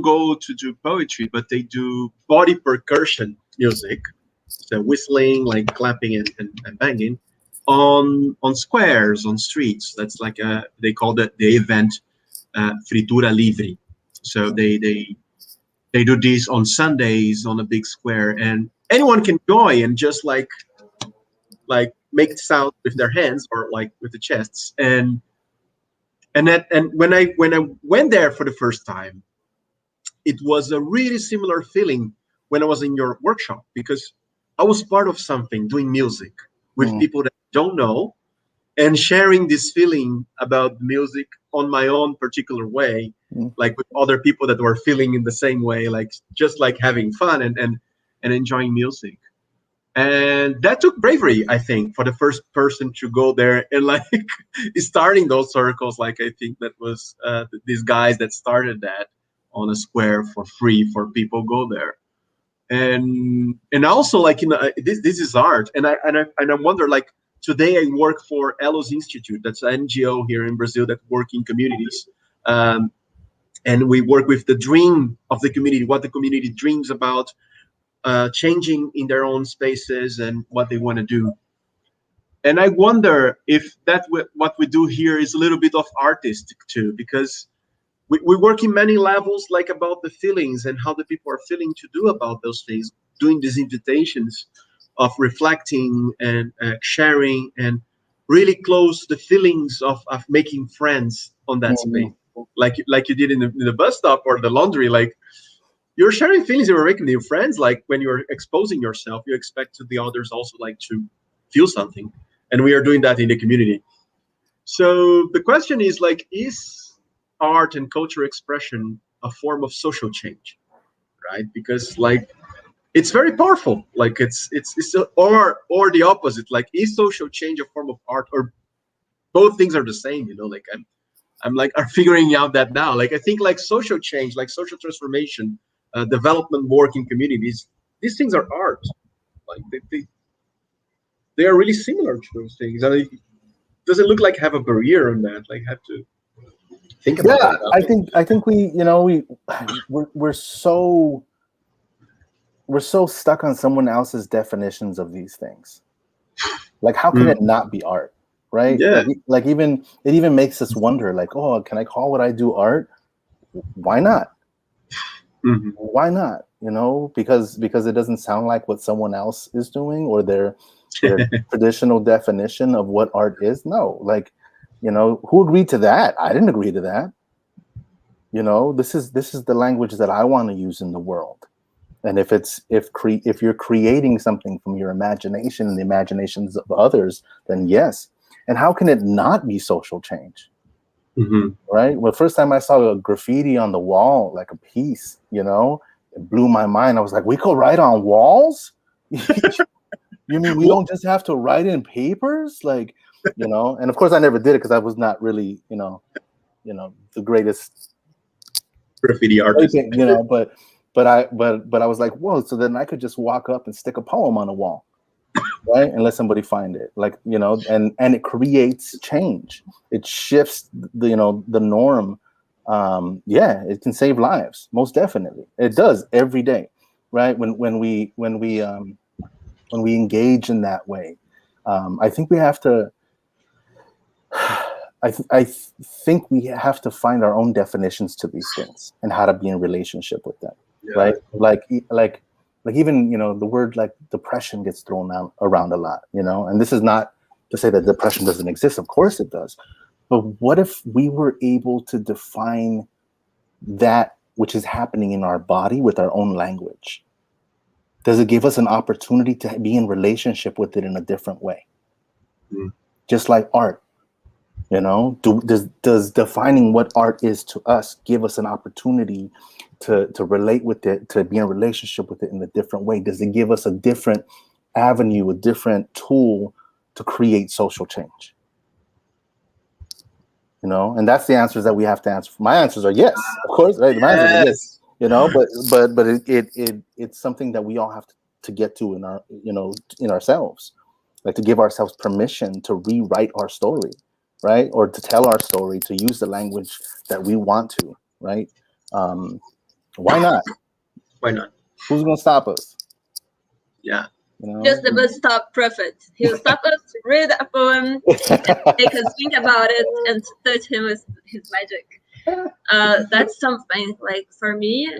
go to do poetry, but they do body percussion music, so whistling, like clapping and banging on squares, on streets. That's like they call the event Fritura Livre. So they do this on Sundays on a big square, and anyone can join and just like make sound with their hands or like with the chests. And when I went there for the first time, it was a really similar feeling when I was in your workshop, because I was part of something, doing music with people that I don't know, and sharing this feeling about music on my own particular way, like with other people that were feeling in the same way, like just like having fun and enjoying music. And that took bravery, I think, for the first person to go there and like starting those circles. Like, I think that was these guys that started that on a square for free for people go there. And also, like, this is art, and I wonder, like, today I work for Elos Institute. That's an NGO here in Brazil that work in communities, and we work with the dream of the community, what the community dreams about changing in their own spaces and what they want to do. And I wonder if what we do here is a little bit of artistic too, because we work in many levels, like about the feelings and how the people are feeling to do about those things, doing these invitations of reflecting and sharing and really close the feelings of making friends on that space, like you did in the bus stop or the laundry. Like, you're sharing feelings, you're making new friends. Like, when you're exposing yourself, you expect the others also like to feel something, and we are doing that in the community. So the question is, like, is art and cultural expression a form of social change, right? Because, like, it's very powerful. Like, it's or the opposite. Like, is social change a form of art, or both things are the same? Like, I'm like are figuring out that now. Like, I think like social change, like social transformation, development work in communities, these things are art. Like, they are really similar to those things. And does it look like have a barrier on that? Like have to think about that. I think we're so stuck on someone else's definitions of these things. Like, how can it not be art, right? Yeah. Like even it even makes us wonder, like, oh, can I call what I do art? Why not? Why not? Because it doesn't sound like what someone else is doing or their traditional definition of what art is. No, like, who agreed to that? I didn't agree to that. This is the language that I want to use in the world. And if you're creating something from your imagination and the imaginations of others, then yes. And how can it not be social change? Right? Well, first time I saw a graffiti on the wall, like a piece, it blew my mind. I was like, we could write on walls? You mean we don't just have to write in papers? Like, and of course I never did it because I was not really, the greatest graffiti artist, but I was like, whoa, so then I could just walk up and stick a poem on a wall, right? And let somebody find it. Like, and it creates change. It shifts the norm. It can save lives, most definitely. It does every day, right? When we engage in that way, I think we have to. I think we have to find our own definitions to these things and how to be in relationship with them, right? Like even the word like depression gets thrown around a lot, and this is not to say that depression doesn't exist. Of course it does, but what if we were able to define that which is happening in our body with our own language? Does it give us an opportunity to be in relationship with it in a different way? Just like art. Does defining what art is to us give us an opportunity to relate with it, to be in relationship with it in a different way? Does it give us a different avenue, a different tool to create social change? And that's the answers that we have to answer. My answers are yes, of course, right? My answers are yes. But it's something that we all have to get to in our, in ourselves, like to give ourselves permission to rewrite our story. Right? Or to tell our story, to use the language that we want to, right? Why not? Why not? Who's going to stop us? Yeah. Just the bus stop prophet. He'll stop us, read a poem, and make us think about it, and touch him with his magic. That's something, like, for me,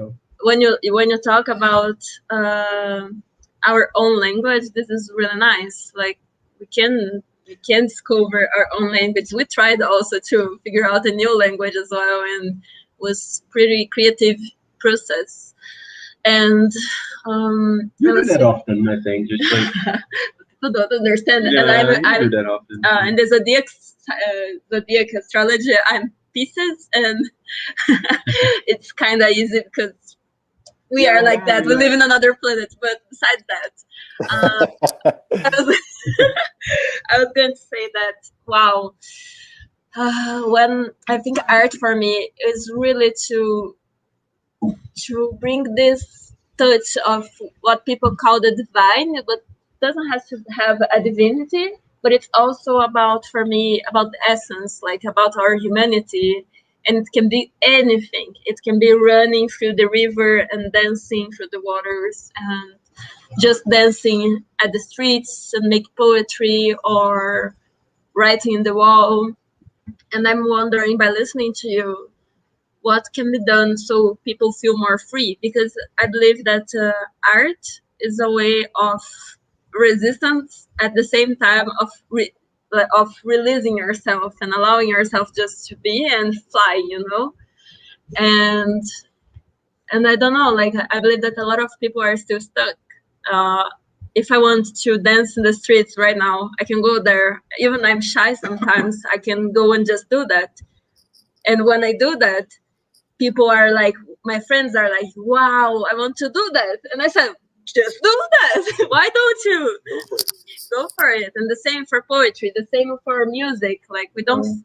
when you talk about our own language, this is really nice. Like, we can discover our own language. We tried also to figure out a new language as well, and was pretty creative process. And you do that often, I think. Just like people don't understand. Yeah, and I do that often. And the zodiac astrology, I'm Pisces, and it's kind of easy because we are like that. We live in another planet. But besides that, I was going to say that, wow, when I think art for me is really to bring this touch of what people call the divine, but doesn't have to have a divinity, but it's also about, for me, about the essence, like about our humanity. And it can be anything. It can be running through the river and dancing through the waters, and just dancing at the streets and make poetry, or writing in the wall. And I'm wondering, by listening to you, what can be done so people feel more free? Because I believe that art is a way of resistance at the same time of releasing yourself and allowing yourself just to be and fly, and I don't know, like, I believe that a lot of people are still stuck. If I want to dance in the streets right now, I can go there. Even I'm shy sometimes, I can go and just do that. And when I do that, people are like, my friends are like, wow, I want to do that. And I said, just do that. Why don't you? Go for it. And the same for poetry, the same for music. Like, we don't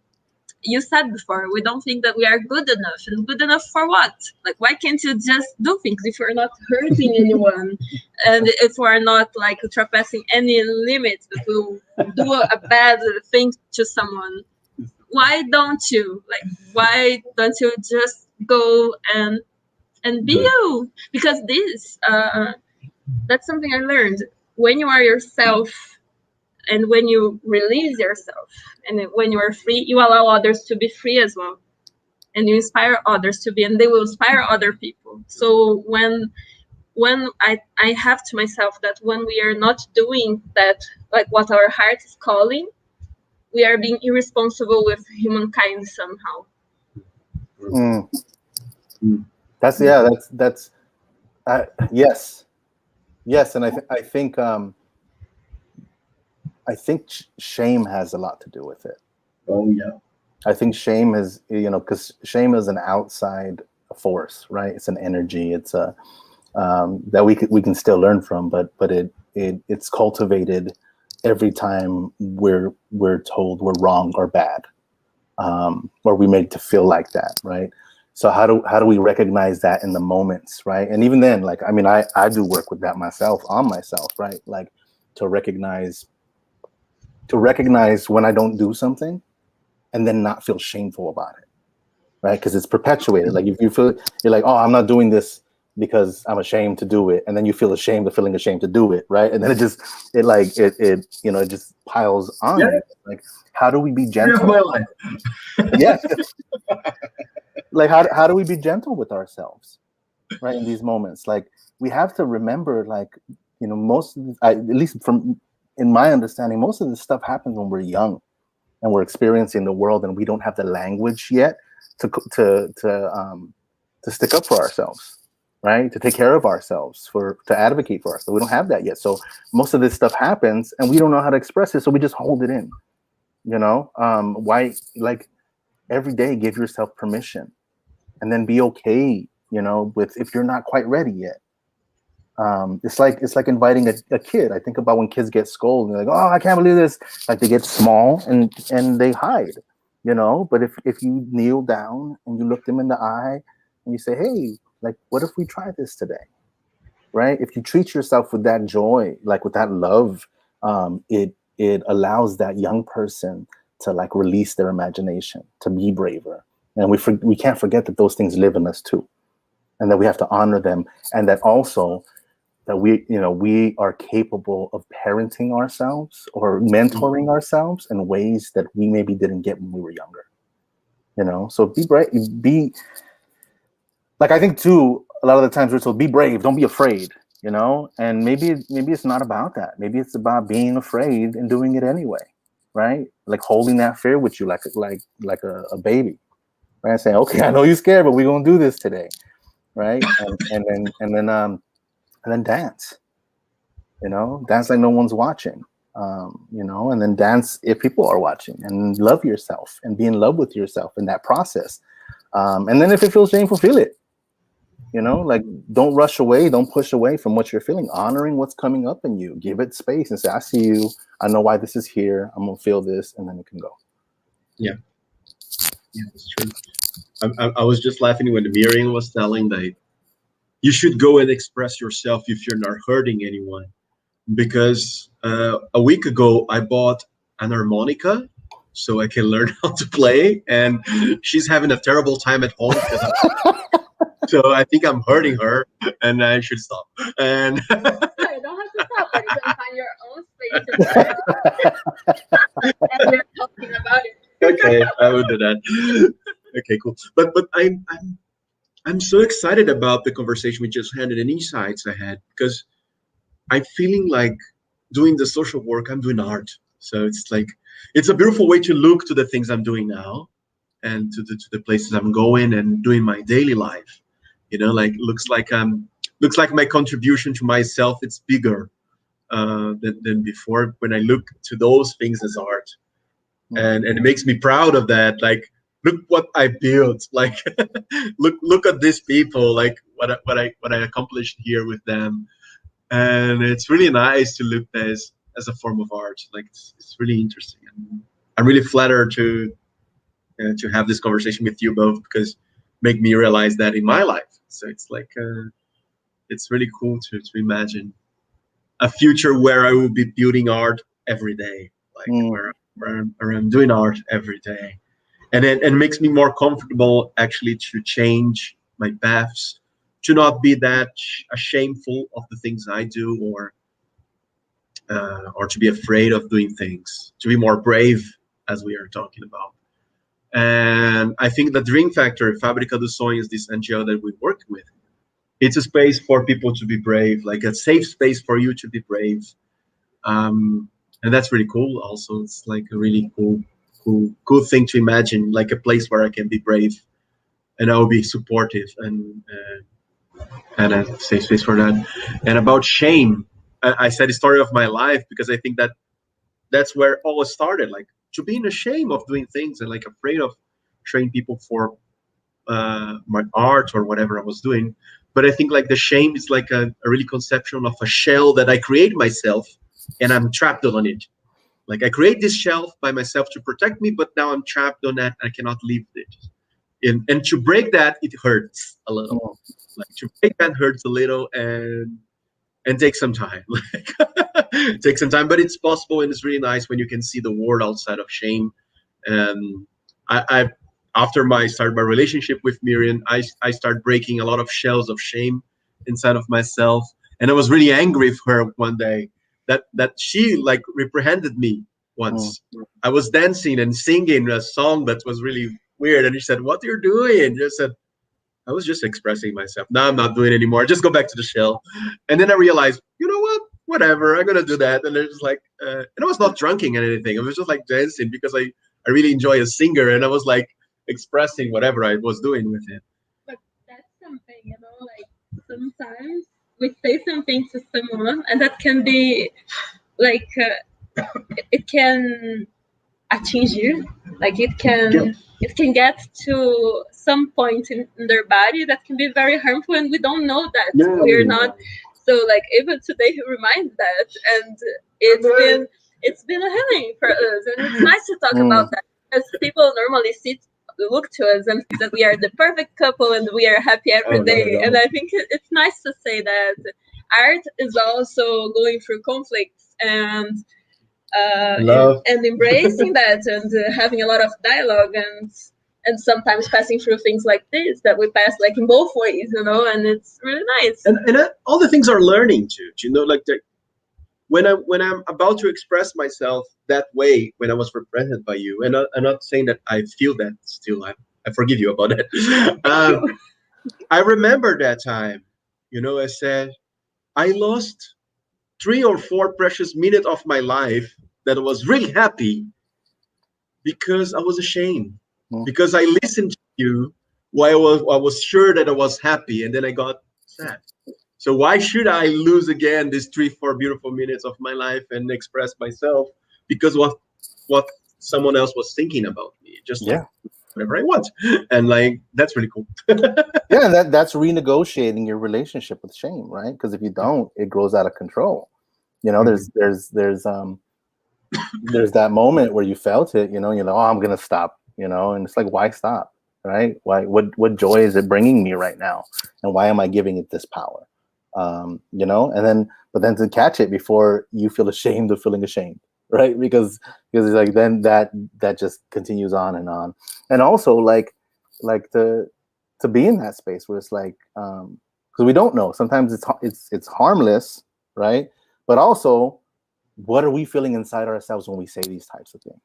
you said before, we don't think that we are good enough. And good enough for what? Like, why can't you just do things if you're not hurting anyone? And if we're not like trespassing any limits that will do a bad thing to someone? Why don't you? Like, why don't you just go and be you? Because this, that's something I learned. When you are yourself, and when you release yourself, and when you are free, you allow others to be free as well. And you inspire others to be, and they will inspire other people. So when I have to myself that when we are not doing that, like what our heart is calling, we are being irresponsible with humankind somehow. That's yes, and I think shame has a lot to do with it. Oh yeah. I think shame is, because shame is an outside force, right? It's an energy. It's a that we can still learn from, but it's cultivated every time we're told we're wrong or bad, or we made to feel like that, right? So how do we recognize that in the moments, right? And even then, like, I mean, I do work with that myself, right? Like to recognize when I don't do something, and then not feel shameful about it, right? Because it's perpetuated. Like if you feel, you're like, oh, I'm not doing this because I'm ashamed to do it, and then you feel ashamed of feeling ashamed to do it, right? And then it just piles on. Yeah. Like, how do we be gentle? My life. Yeah. Like how do we be gentle with ourselves, right? In these moments, like we have to remember, like, at least from in my understanding, most of this stuff happens when we're young and we're experiencing the world, and we don't have the language yet to stick up for ourselves, right? To take care of ourselves, to advocate for ourselves. We don't have that yet. So most of this stuff happens and we don't know how to express it. So we just hold it in, why, like, every day, give yourself permission, and then be okay, with if you're not quite ready yet. It's like inviting a kid. I think about when kids get scolded, and they're like, oh, I can't believe this. Like they get small and they hide, but if you kneel down and you look them in the eye and you say, hey, like, what if we try this today? Right? If you treat yourself with that joy, like with that love, it allows that young person to like release their imagination, to be braver. And we can't forget that those things live in us too, and that we have to honor them, and that also that we are capable of parenting ourselves or mentoring ourselves in ways that we maybe didn't get when we were younger. So be brave. Be like, I think too, a lot of the times we're told, be brave, don't be afraid, and maybe it's not about that. Maybe it's about being afraid and doing it anyway, right? Like holding that fear with you like a baby, right? Saying, okay, I know you're scared, but we're gonna do this today, right? And then dance, dance like no one's watching, and then dance if people are watching, and love yourself and be in love with yourself in that process. And then if it feels shameful, feel it, like don't rush away, don't push away from what you're feeling, honoring what's coming up in you. Give it space and say, I see you, I know why this is here, I'm gonna feel this, and then it can go. Yeah, that's true. I was just laughing when Miriam was telling that you should go and express yourself if you're not hurting anyone. Because a week ago, I bought an harmonica so I can learn how to play. And she's having a terrible time at home. So I think I'm hurting her, and I should stop. And You don't have to stop, but you can find your own space to and we're talking about it. Okay, I will do that. Okay, cool. But I'm so excited about the conversation we just had and the insights I had, because I'm feeling like doing the social work, I'm doing art. So it's like, it's a beautiful way to look to the things I'm doing now and to the places I'm going and doing my daily life. Like looks like my contribution to myself, it's bigger than before when I look to those things as art. And it makes me proud of that. Like, look what I built. Like, look at these people. Like what I accomplished here with them, and it's really nice to look as a form of art. Like, it's really interesting. And I'm really flattered to to have this conversation with you both, because make me realize that in my life. So it's like it's really cool to imagine a future where I will be building art every day, like where I'm doing art every day, and it makes me more comfortable actually to change my paths, to not be that shameful of the things I do, or to be afraid of doing things, to be more brave, as we are talking about. And I think the Dream Factory, Fábrica dos Sonhos, this NGO that we work with, it's a space for people to be brave, like a safe space for you to be brave. And that's really cool. Also, it's like a really cool thing to imagine, like a place where I can be brave and I will be supportive and a safe space for that. And about shame, I said the story of my life because I think that that's where it all started, like to being ashamed of doing things and like afraid of showing people for my art or whatever I was doing. But I think like the shame is like a really conception of a shell that I create myself, and I'm trapped on it. Like I create this shell by myself to protect me, but now I'm trapped on that. I cannot leave it. And to break that, it hurts a little. Like to break that hurts a little and take some time. Take some time, but it's possible, and it's really nice when you can see the world outside of shame. And I after I started my relationship with Miriam, I started breaking a lot of shells of shame inside of myself. And I was really angry with her one day that she like reprehended me once. I was dancing and singing a song that was really weird. And she said, "What are you doing?" I said, "I was just expressing myself. Now I'm not doing it anymore. Just go back to the shell." And then I realized, you know what? Whatever, I'm gonna do that. And it was like, and I was not drunking and anything. I was just like dancing because I really enjoy a singer, and I was like expressing whatever I was doing with it. But that's something, you know, like sometimes we say something to someone, and that can be like it can achieve you, like it can get to some point in their body that can be very harmful, and we don't know that. We're not. So like even today he reminds that, and it's been a healing for us, and it's nice to talk about that, because people normally look to us and think that we are the perfect couple and we are happy every day. And I think it's nice to say that art is also going through conflicts and embracing that, and having a lot of dialogue, and sometimes passing through things like this that we pass like in both ways, you know, and it's really nice. And all the things are learning too, you know, like when I'm about to express myself that way, when I was represented by you, and I'm not saying that I feel that still, I forgive you about it. I remember that time, you know, I said, I lost 3 or 4 precious minutes of my life that I was really happy because I was ashamed. Because I listened to you while I was sure that I was happy, and then I got sad. So why should I lose again these 3-4 beautiful minutes of my life and express myself because what someone else was thinking about me? Just like whatever I want, and like that's really cool. Yeah, that's renegotiating your relationship with shame, right? Because if you don't, it grows out of control. You know, there's that moment where you felt it. You know, oh, I'm gonna stop. You know, and it's like, why stop, right? Why? What joy is it bringing me right now? And why am I giving it this power? You know, but then to catch it before you feel ashamed of feeling ashamed, right? Because it's like then that just continues on. And also like to be in that space where it's like, because we don't know. Sometimes it's harmless, right? But also, what are we feeling inside ourselves when we say these types of things?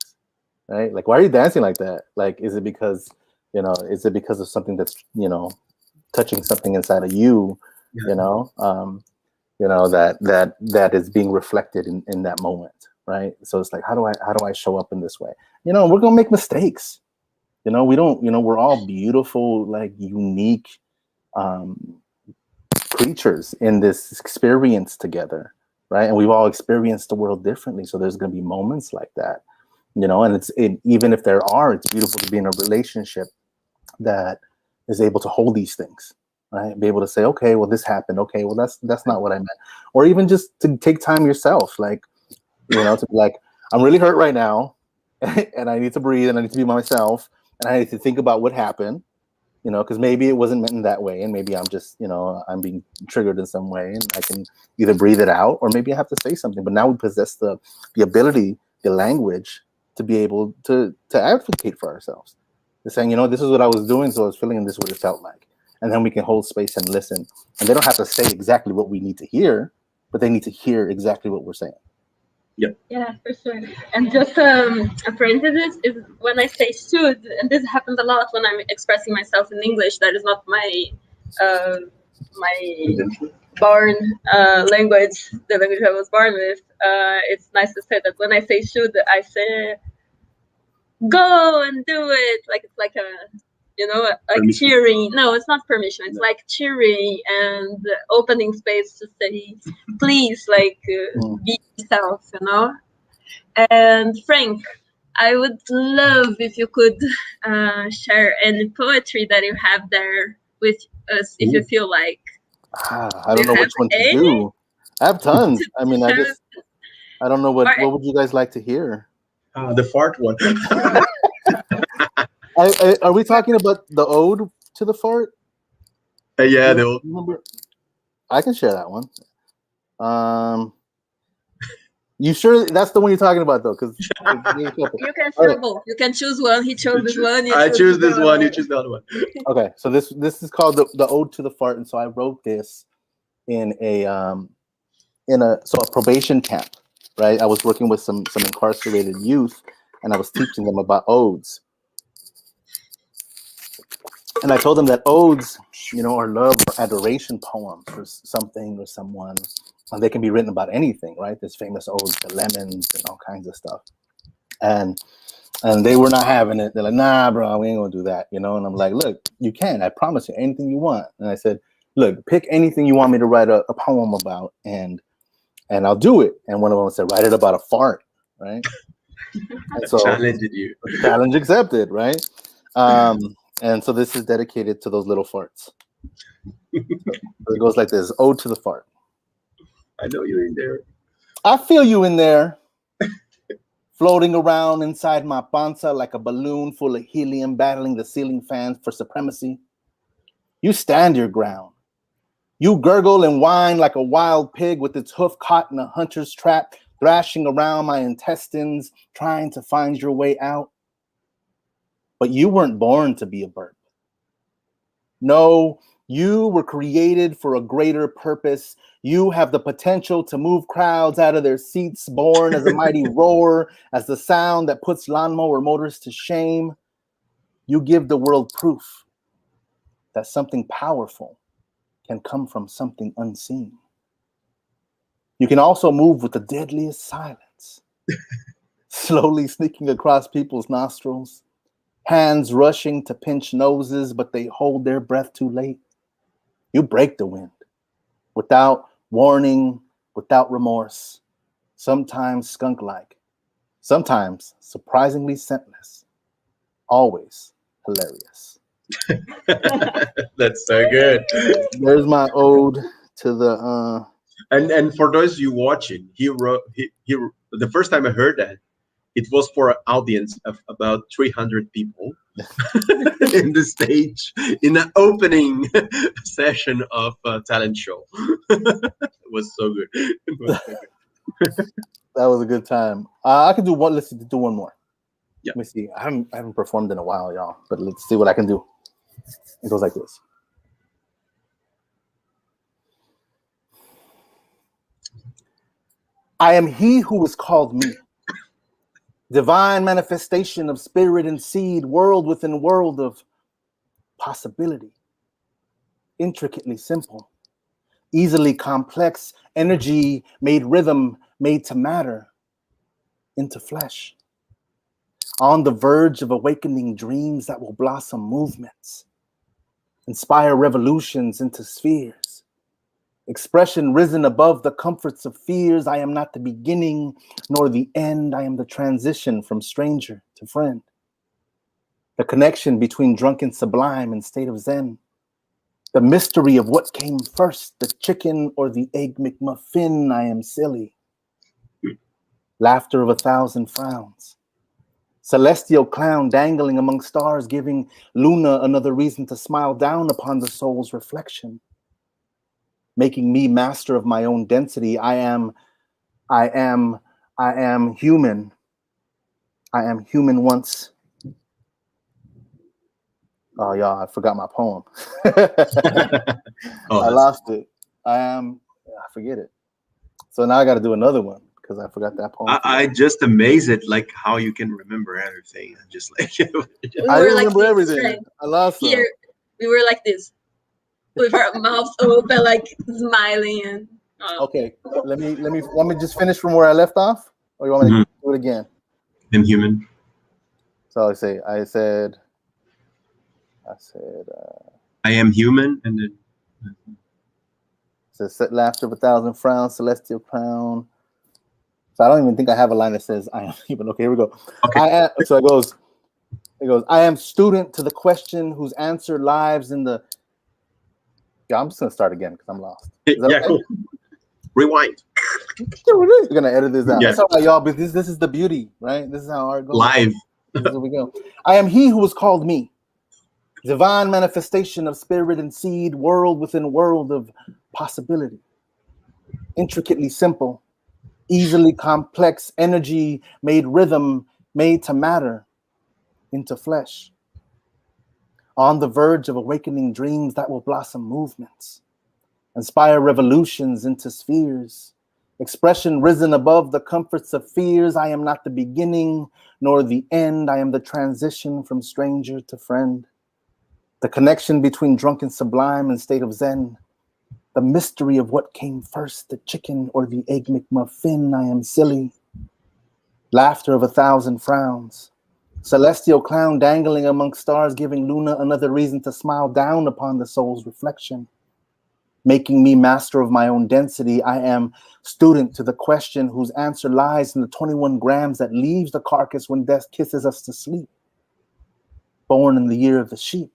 Right? Like, why are you dancing like that? Like, is it because of something that's, you know, touching something inside of you, you know, that is being reflected in that moment, right? So it's like, how do I show up in this way? You know, we're gonna make mistakes. You know, we're all beautiful, like unique creatures in this experience together, right? And we've all experienced the world differently. So there's gonna be moments like that. You know, and even if there are, it's beautiful to be in a relationship that is able to hold these things, right? Be able to say, okay, well, this happened. Okay, well, that's not what I meant. Or even just to take time yourself, like, you know, to be like, I'm really hurt right now, and I need to breathe, and I need to be myself, and I need to think about what happened, because maybe it wasn't meant in that way, and maybe I'm just, I'm being triggered in some way, and I can either breathe it out, or maybe I have to say something. But now we possess the ability, the language, to be able to advocate for ourselves. They're saying, this is what I was doing, so I was feeling, and this is what it felt like. And then we can hold space and listen. And they don't have to say exactly what we need to hear, but they need to hear exactly what we're saying. Yep. Yeah, for sure. And just a parenthesis is when I say should, and this happens a lot when I'm expressing myself in English. That is not my born language, the language I was born with. It's nice to say that when I say should, I say go and do it. Like it's like like permission. Cheering. No, it's not permission. It's like cheering and opening space to say, please, like be yourself, And Frank, I would love if you could share any poetry that you have there with us, if you feel like. I don't know which one to do. I have tons. I mean, I don't know what would you guys like to hear? The fart one. Are we talking about the ode to the fart? Yeah, the ode. Remember? I can share that one. You sure that's the one you're talking about, though? Because you can share both. You can choose one. He chose this one. I choose this one. You choose the other one. Okay, so this is called the ode to the fart, and so I wrote this in a probation camp. Right, I was working with some incarcerated youth, and I was teaching them about odes. And I told them that odes, are love or adoration poems for something or someone. And they can be written about anything, right? There's famous odes to lemons and all kinds of stuff. And they were not having it. They're like, nah, bro, we ain't gonna do that, And I'm like, look, you can. I promise you, anything you want. And I said, look, pick anything you want me to write a poem about, and I'll do it. And one of them said, write it about a fart, right? And so challenged you. Challenge accepted, right? And so this is dedicated to those little farts. So it goes like this: ode to the fart. I know you're in there. I feel you in there, floating around inside my panza like a balloon full of helium, battling the ceiling fans for supremacy. You stand your ground. You gurgle and whine like a wild pig with its hoof caught in a hunter's trap, thrashing around my intestines, trying to find your way out. But you weren't born to be a burp. No, you were created for a greater purpose. You have the potential to move crowds out of their seats, born as a mighty roar, as the sound that puts lawnmower motors to shame. You give the world proof that something powerful can come from something unseen. You can also move with the deadliest silence, slowly sneaking across people's nostrils, hands rushing to pinch noses, but they hold their breath too late. You break the wind without warning, without remorse, sometimes skunk-like, sometimes surprisingly scentless, always hilarious. That's so good. There's my ode to the and for those you watching, he wrote the first time I heard that, it was for an audience of about 300 people in the stage in an opening session of a talent show. It was so good. That was a good time. I can do one. Let's do one more. Yeah. Let me see. I haven't performed in a while, y'all. But let's see what I can do. It goes like this. I am he who was called me. Divine manifestation of spirit and seed, world within world of possibility. Intricately simple, easily complex, energy made rhythm, made to matter, into flesh. On the verge of awakening dreams that will blossom movements, inspire revolutions into spheres. Expression risen above the comforts of fears. I am not the beginning nor the end. I am the transition from stranger to friend. The connection between drunken sublime and state of zen. The mystery of what came first, the chicken or the egg McMuffin. I am silly. Laughter of 1,000 frowns. Celestial clown dangling among stars, giving Luna another reason to smile down upon the soul's reflection. Making me master of my own density. I am human. I am human once. Oh, y'all, I forgot my poem. I lost it. I forget it. So now I got to do another one because I forgot that poem. I just amazed at like how you can remember everything. Just like I didn't remember everything. Right? I lost here. We were like this, with our mouths open, like smiling. And okay, let me just finish from where I left off, or you want me to do it again? I'm human. So I said, I am human, and then says laughter of 1,000 frowns, celestial crown. So I don't even think I have a line that says I am human. Okay, here we go. Okay. So it goes, I am student to the question whose answer lies in the. Yeah, I'm just gonna start again because I'm lost. Yeah, okay? Cool. Rewind. We're gonna edit this out. Yeah. That's all right, y'all. But this is the beauty, right? This is how art goes. Live. This is where we go. I am he who was called me. Divine manifestation of spirit and seed, world within world of possibility. Intricately simple, easily complex, energy made rhythm, made to matter, into flesh. On the verge of awakening dreams that will blossom movements, inspire revolutions into spheres. Expression risen above the comforts of fears. I am not the beginning nor the end. I am the transition from stranger to friend. The connection between drunken sublime and state of zen. The mystery of what came first, the chicken or the egg McMuffin. I am silly. Laughter of 1,000 frowns. Celestial clown dangling among stars, giving Luna another reason to smile down upon the soul's reflection. Making me master of my own density. I am student to the question whose answer lies in the 21 grams that leaves the carcass when death kisses us to sleep. Born in the year of the sheep.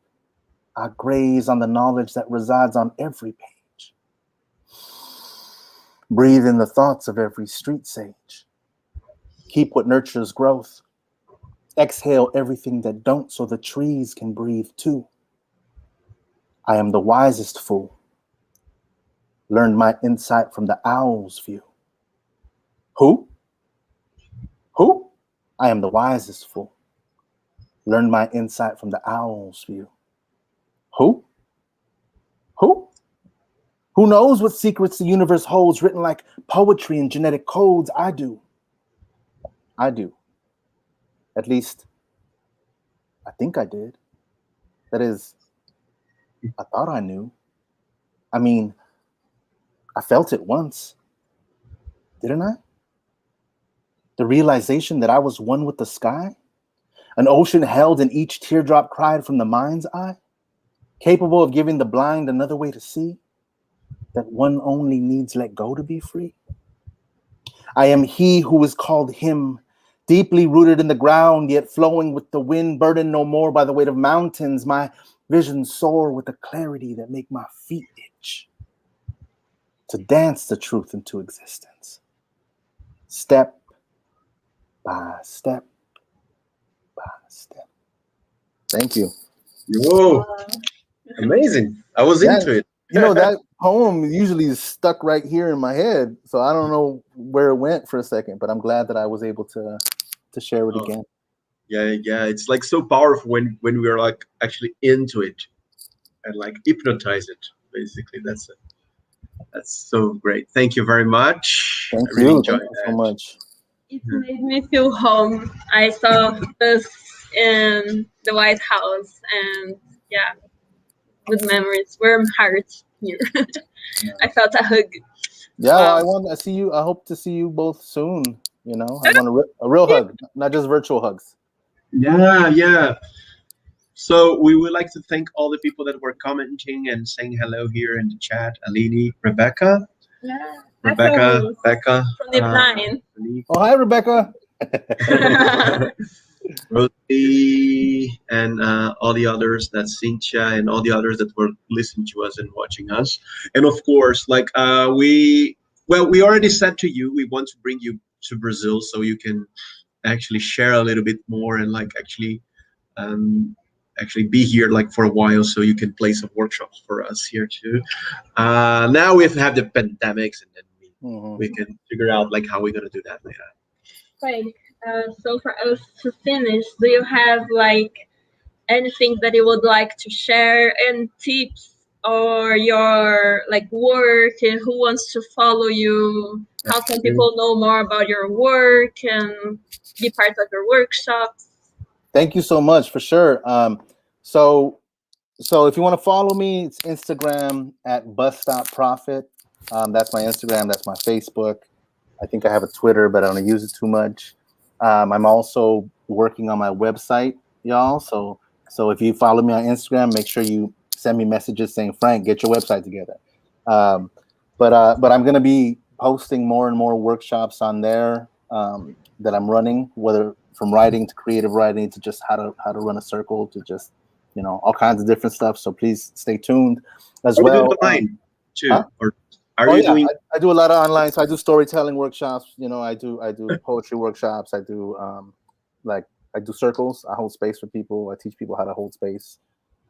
I graze on the knowledge that resides on every page. Breathe in the thoughts of every street sage. Keep what nurtures growth. Exhale everything that don't so the trees can breathe too. I am the wisest fool. Learned my insight from the owl's view. Who? Who? I am the wisest fool. Learned my insight from the owl's view. Who? Who? Who knows what secrets the universe holds written like poetry and genetic codes? I do. I do. At least, I think I did. That is, I thought I knew. I mean, I felt it once, didn't I? The realization that I was one with the sky, an ocean held in each teardrop cried from the mind's eye, capable of giving the blind another way to see, that one only needs let go to be free. I am he who is called him, deeply rooted in the ground, yet flowing with the wind, burdened no more by the weight of mountains. My visions soar with a clarity that make my feet itch to dance the truth into existence, step by step by step. Thank you. Whoa, amazing. I was into it. You know, that poem usually is stuck right here in my head, so I don't know where it went for a second, but I'm glad that I was able to share it again. Yeah, it's like so powerful when we are like actually into it and like hypnotize it. Basically, that's so great. Thank you very much. Thank you so much. It made me feel home. I saw this in the White House, and yeah, good memories, warm heart here. I felt a hug. Yeah, well, I want to see you. I hope to see you both soon. You know, I want a real hug, not just virtual hugs. Yeah. So we would like to thank all the people that were commenting and saying hello here in the chat. Alini, Rebecca. Yeah. Becca. From the line. Oh, hi, Rebecca. Rosie and all the others, that's Cynthia and all the others that were listening to us and watching us. And of course, like we already said to you, we want to bring you to Brazil so you can actually share a little bit more and like actually be here like for a while, so you can play some workshops for us here too. Now we have the pandemics, and then we can figure out like how we're gonna do that later. Right. So for us to finish, do you have like anything that you would like to share, and tips or your like work, and who wants to follow you? How can people know more about your work and be part of your workshops? Thank you so much, for sure. So if you want to follow me, it's Instagram at Bus Stop Profit. That's my Instagram. That's my Facebook. I think I have a Twitter, but I don't use it too much. I'm also working on my website, y'all. So if you follow me on Instagram, make sure you send me messages saying, Frank, get your website together. But I'm going to be posting more and more workshops on there that I'm running, whether from writing to creative writing to just how to run a circle to just, you know, all kinds of different stuff. So please stay tuned as well. You do online too, huh? or are you doing? I do a lot of online. So I do storytelling workshops. You know, I do poetry workshops. I do I do circles. I hold space for people. I teach people how to hold space,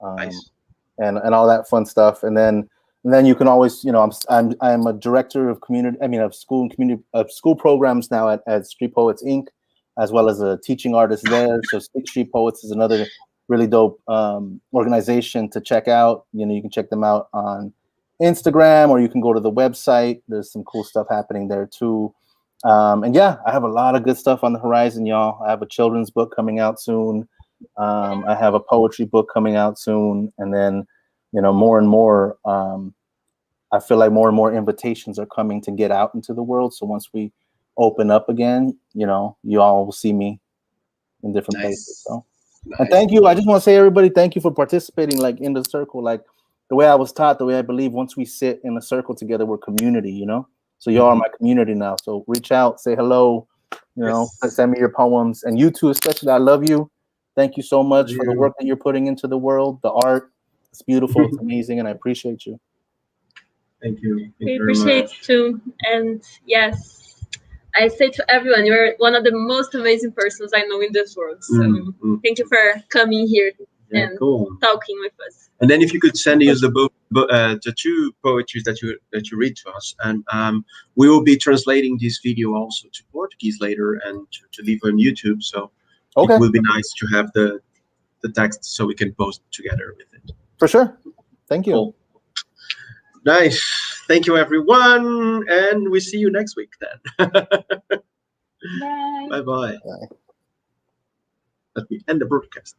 Nice. and all that fun stuff. And then you can always, you know, I'm a director of of school and community school programs now at Street Poets Inc., as well as a teaching artist there. So Street Poets is another really dope organization to check out. You know, you can check them out on Instagram, or you can go to the website. There's some cool stuff happening there too. And yeah, I have a lot of good stuff on the horizon, y'all. I have a children's book coming out soon. I have a poetry book coming out soon. And then, you know, more and more, I feel like more and more invitations are coming to get out into the world. So once we open up again, you know, you all will see me in different places. So, and thank you. I just want to say, everybody, thank you for participating, like in the circle, like the way I was taught, the way I believe. Once we sit in a circle together, we're community, you know. So y'all are my community now. So reach out, say hello, you know, send me your poems, and you too, especially. I love you. Thank you so much for the work that you're putting into the world. The art, it's beautiful, it's amazing, and I appreciate you. Thank you. We appreciate you too. And yes, I say to everyone, you're one of the most amazing persons I know in this world. So thank you for coming here and talking with us. And then if you could send us the two poetries that you read to us, and we will be translating this video also to Portuguese later and to leave on YouTube. So it will be nice to have the text so we can post together with it. For sure. Thank you. Cool. Nice. Thank you, everyone, and we see you next week then. Bye. Bye-bye. Let me end the broadcast.